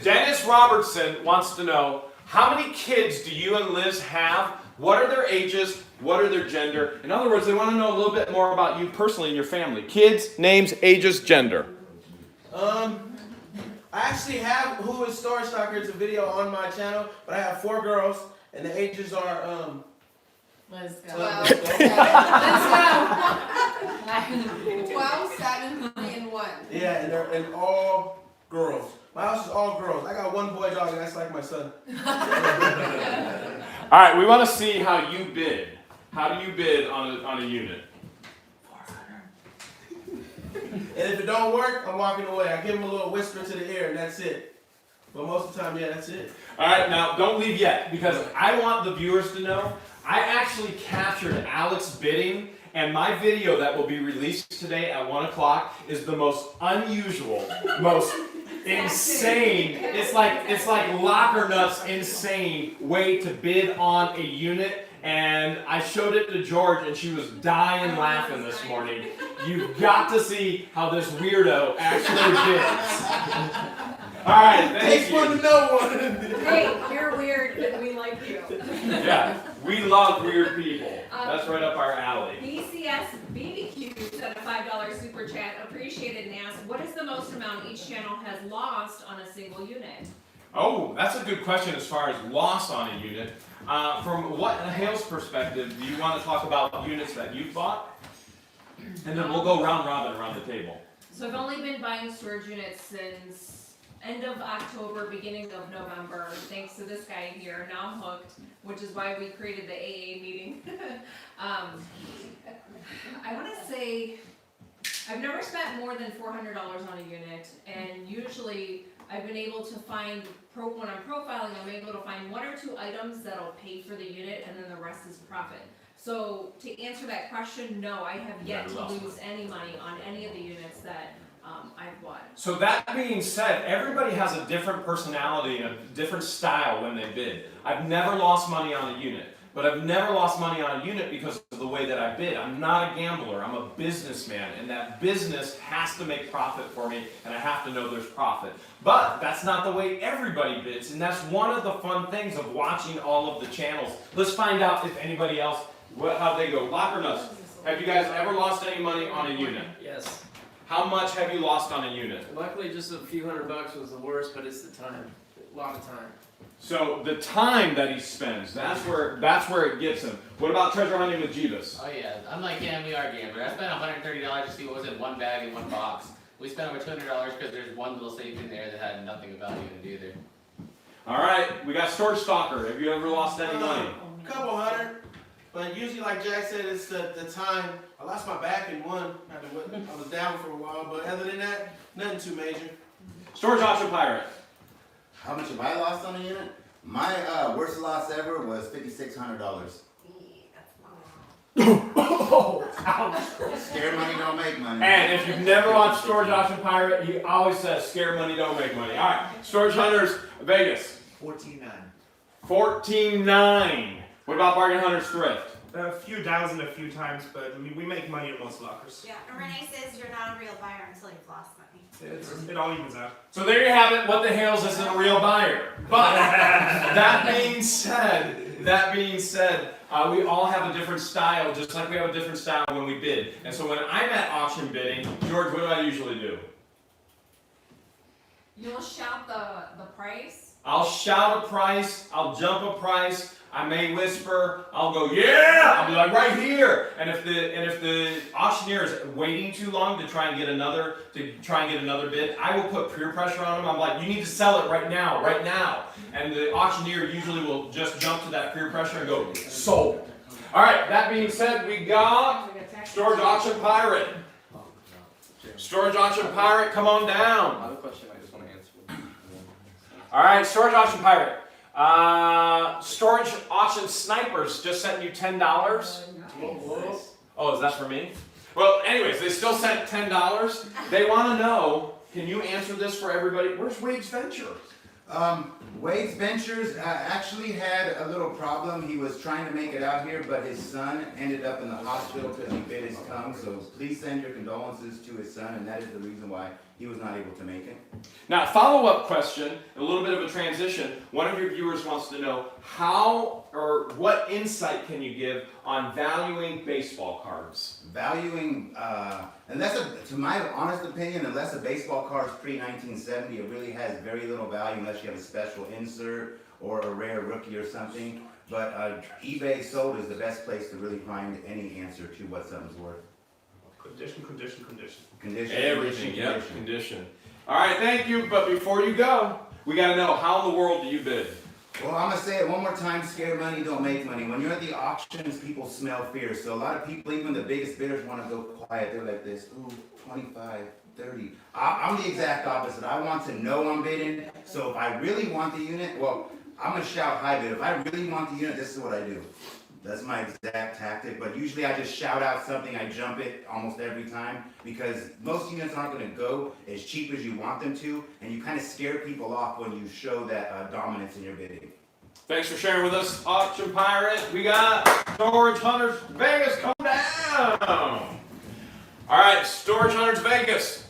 Dennis Robertson wants to know, how many kids do you and Liz have? What are their ages? What are their gender? In other words, they want to know a little bit more about you personally and your family. Kids, names, ages, gender. I actually have Who is Storage Stalker. It's a video on my channel, but I have 4 girls, and the ages are Let's go. 12, Let's go. 12, 7, 3, and 1. yeah, and all girls. My house is all girls. I got one boy dog, and that's like my son. All right, we want to see how you bid. How do you bid on a unit? And if it don't work, I'm walking away. I give him a little whisper to the ear, and that's it. But most of the time, yeah, that's it. All right, now don't leave yet, because I want the viewers to know I actually captured Alex bidding, and my video that will be released today at 1 o'clock is the most unusual, most insane, it's like locker nuts insane way to bid on a unit. And I showed it to George, and she was dying laughing this morning. You've got to see how this weirdo actually bids. All right, thank Takes you. one to know one. Hey, you're weird and we like you. Yeah, we love weird people. That's right up our alley. BCS BBQ sent a $5 super chat, appreciated, and asked, what is the most amount each channel has lost on a single unit? Oh, that's a good question as far as loss on a unit. From what Hale's perspective, do you want to talk about units that you've bought? And then we'll go round robin around the table. So I've only been buying storage units since end of October, beginning of November, thanks to this guy here. Now I'm hooked, which is why we created the AA meeting. I want to say I've never spent more than $400 on a unit, and usually I've been able to find, when I'm profiling, I'm able to find 1 or 2 items that'll pay for the unit, and then the rest is profit. So to answer that question, no, I have yet to lose any money on any of the units that I've bought. So that being said, everybody has a different personality and a different style when they bid. I've never lost money on a unit, but I've never lost money on a unit because of the way that I bid. I'm not a gambler, I'm a businessman, and that business has to make profit for me, and I have to know there's profit. But that's not the way everybody bids, and that's one of the fun things of watching all of the channels. Let's find out if anybody else, how they go. Locker nuts, have you guys ever lost any money on a unit? Yes. How much have you lost on a unit? Luckily, just a few $100 was the worst, but it's the time. A lot of time. So the time that he spends, that's where it gets him. What about treasure hunting with Jeebus? Oh yeah, I'm like him, we are gambler. I spent $130 to see what was in one bag in one box. We spent over $200 because there's one little safe in there that had nothing of value in it either. All right, we got Storage Stalker. Have you ever lost any money? Couple hundred. But usually, like Jack said, it's the time. I lost my back in one. I was down for a while, but other than that, nothing too major. Storage Auction Pirate. How much have I lost on a unit? My worst loss ever was $5,600. Scare money don't make money. And if you've never watched Storage Auction Pirate, he always says, scare money don't make money. All right, Storage Hunters, Vegas. 14.9. 14.9. What about Bargain Hunters Thrift? A few thousand a few times, but I mean, we make money in most lockers. Yeah, and Rene says you're not a real buyer until you've lost money. It all evens out. So there you have it. What the Hales isn't a real buyer. But that being said, we all have a different style, just like we have a different style when we bid. And so when I'm at auction bidding, George, what do I usually do? You'll shout the price. I'll shout a price. I'll jump a price. I may whisper, I'll go, yeah! I'll be like, right here! And if the auctioneer is waiting too long to try and get another bid, I will put peer pressure on him. I'm like, you need to sell it right now, right now. And the auctioneer usually will just jump to that peer pressure and go, sold. All right, that being said, we got Storage Auction Pirate. Storage Auction Pirate, come on down. I have a question I just want to answer. All right, Storage Auction Pirate. Storage Auction Snipers just sent you $10. Oh, is that for me? Well, anyways, they still sent $10. They want to know, can you answer this for everybody? Where's Wade's Venture? Wade's Ventures actually had a little problem. He was trying to make it out here, but his son ended up in the hospital because he bid his tongue, so please send your condolences to his son, and that is the reason why he was not able to make it. Now, follow-up question, a little bit of a transition. One of your viewers wants to know how or what insight can you give on valuing baseball cards? Valuing, to my honest opinion, unless a baseball card is pre-1970, it really has very little value unless you have a special insert or a rare rookie or something. But eBay sold is the best place to really find any answer to what something's worth. Condition. Condition. Everything, yep, condition. All right, thank you, but before you go, we gotta know, how in the world do you bid? Well, I'm gonna say it one more time, scared money don't make money. When you're at the auctions, people smell fear. So a lot of people, even the biggest bidders, wanna go quiet. They're like this, ooh, 25, 30. I'm the exact opposite. I want to know I'm bidding. So if I really want the unit, well, I'm gonna shout high bid. If I really want the unit, this is what I do. That's my exact tactic, but usually I just shout out something, I jump it almost every time, because most units aren't gonna go as cheap as you want them to, and you kind of scare people off when you show that dominance in your bidding. Thanks for sharing with us, Auction Pirate. We got Storage Hunters Vegas, come down. All right, Storage Hunters Vegas.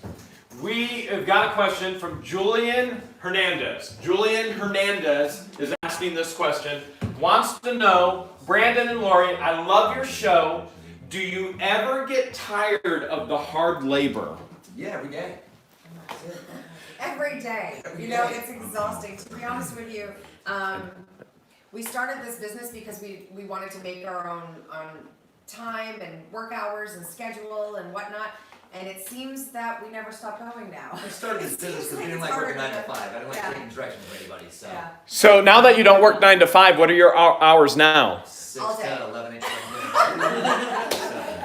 We have got a question from Julian Hernandez. Julian Hernandez is asking this question, wants to know, Brandon and Lori, I love your show. Do you ever get tired of the hard labor? Yeah, every day. Every day. You know, it's exhausting. To be honest with you, we started this business because we wanted to make our own time and work hours and schedule and whatnot. And it seems that we never stop going now. I started this business because we didn't like working 9 to 5. I didn't like taking direction from anybody, so. Yeah. So now that you don't work 9 to 5, what are your hours now? 6, All day. 10, 11, 8, 9,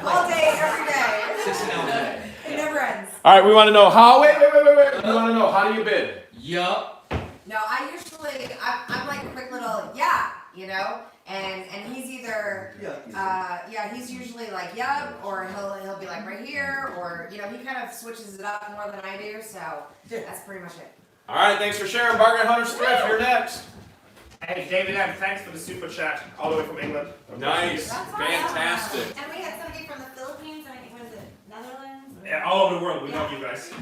All day, every day. 16 hours a day. It never ends. All right, we want to know how, wait. We want to know, how do you bid? Yup. No, I usually, I'm like a quick little, yeah, you know? And he's either, he's usually like, yeah, or he'll be like right here, or, you know, he kind of switches it up more than I do, so that's pretty much it. All right, thanks for sharing, Bargain Hunter's Thrift. You're next. Hey, David M., thanks for the super chat, all the way from England. Nice, That's fantastic. And we had somebody from the Philippines, and I think, what is it, Netherlands? Yeah, all over the world, we love you guys.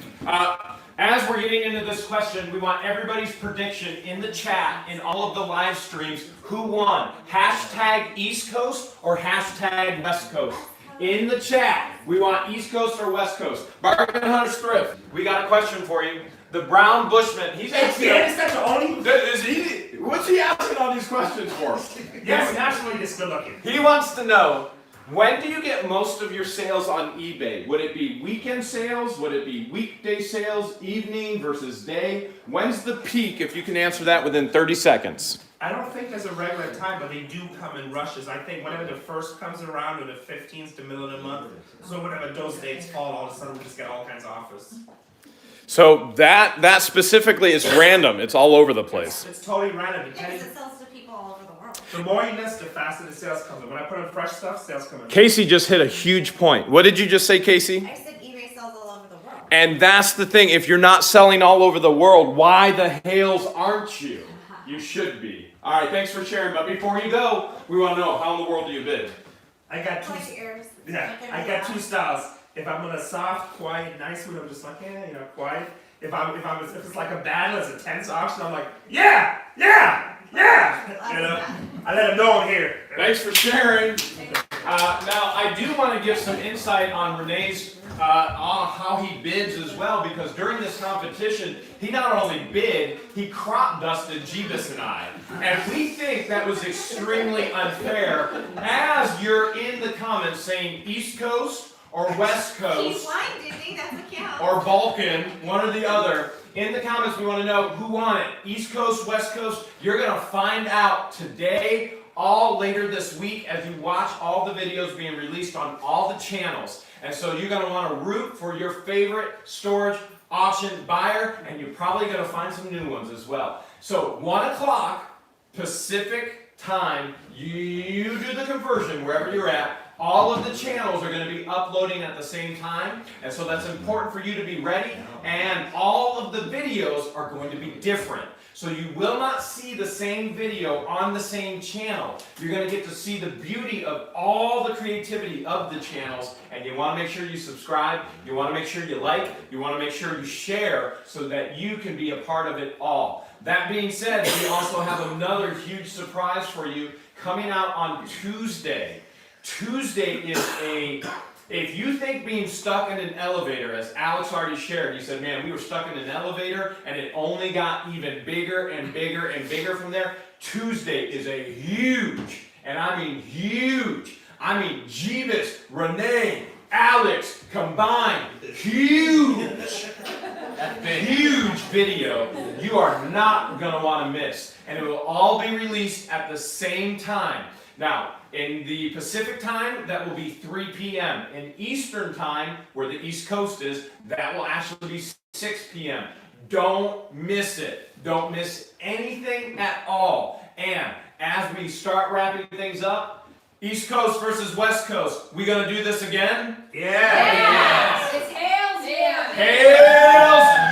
As we're getting into this question, we want everybody's prediction in the chat, in all of the live streams. Who won? Hashtag East Coast or hashtag West Coast? In the chat, we want East Coast or West Coast. Bargain Hunter's Thrift, we got a question for you. The Brown Bushman, he's asking. Is that the only? What's he asking all these questions for? Yes, naturally, it's good looking. He wants to know, when do you get most of your sales on eBay? Would it be weekend sales? Would it be weekday sales, evening versus day? When's the peak, if you can answer that within 30 seconds? I don't think there's a regular time, but they do come in rushes. I think whenever the first comes around, or the 15th to middle of the month, so whenever those dates fall, all of a sudden we just get all kinds of offers. So that specifically is random. It's all over the place. It's totally random. Yeah, because it sells to people all over the world. The more you list, the faster the sales come in. When I put in fresh stuff, sales come in. Casey just hit a huge point. What did you just say, Casey? I said eBay sells all over the world. And that's the thing. If you're not selling all over the world, why the hales aren't you? You should be. All right, thanks for sharing. But before you go, we want to know, how in the world do you bid? I got two. Like ears. Yeah, I got two styles. If I'm in a soft, quiet, nice mood, I'm just like, yeah, you know, quiet. If it's like a battle, it's a tense auction, I'm like, yeah. You know, I let them know I'm here. Thanks for sharing. Now, I do want to give some insight on Rene's, on how he bids as well, because during this competition, he not only bid, he crop dusted Jeebus and I. And we think that was extremely unfair, as you're in the comments saying East Coast or West Coast. He's lying, didn't he? That's a count. Or Balkan, one or the other. In the comments, we want to know who won it. East Coast, West Coast. You're going to find out today, all later this week, as you watch all the videos being released on all the channels. And so you're going to want to root for your favorite storage auction buyer, and you're probably going to find some new ones as well. So 1 o'clock Pacific time, you do the conversion wherever you're at. all of the channels are going to be uploading at the same time, and so that's important for you to be ready, and all of the videos are going to be different. So you will not see the same video on the same channel. You're going to get to see the beauty of all the creativity of the channels, and you want to make sure you subscribe, you want to make sure you like, you want to make sure you share so that you can be a part of it all. That being said, we also have another huge surprise for you coming out on Tuesday. Tuesday is if you think being stuck in an elevator, as Alex already shared, he said, man, we were stuck in an elevator and it only got even bigger and bigger and bigger from there. Tuesday is a huge, and I mean huge, Jeebus, Rene, Alex combined, huge video you are not going to want to miss. And it will all be released at the same time. Now, in the Pacific time, that will be 3 p.m. In Eastern time, where the East Coast is, that will actually be 6 p.m. Don't miss it. Don't miss anything at all. And as we start wrapping things up, East Coast versus West Coast, we gonna do this again? Yes! It's Hales here! Hales!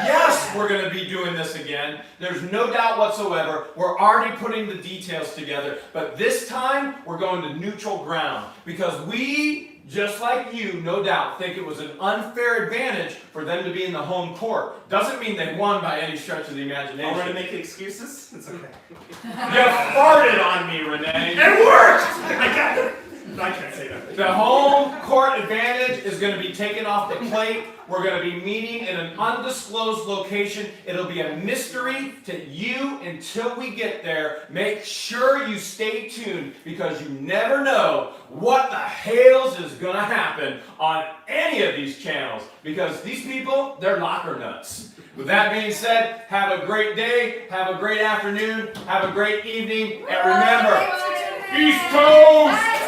Yes, we're going to be doing this again. There's no doubt whatsoever. We're already putting the details together. But this time, we're going to neutral ground. Because we, just like you, no doubt, think it was an unfair advantage for them to be in the home court. Doesn't mean they won by any stretch of the imagination. Already making excuses? It's okay. You farted on me, Rene. It worked! I can't say that. The home court advantage is going to be taken off the plate. We're going to be meeting in an undisclosed location. It'll be a mystery to you until we get there. Make sure you stay tuned because you never know what the hells is going to happen on any of these channels because these people, they're locker nuts. With that being said, have a great day, have a great afternoon, have a great evening, and remember, East Coast!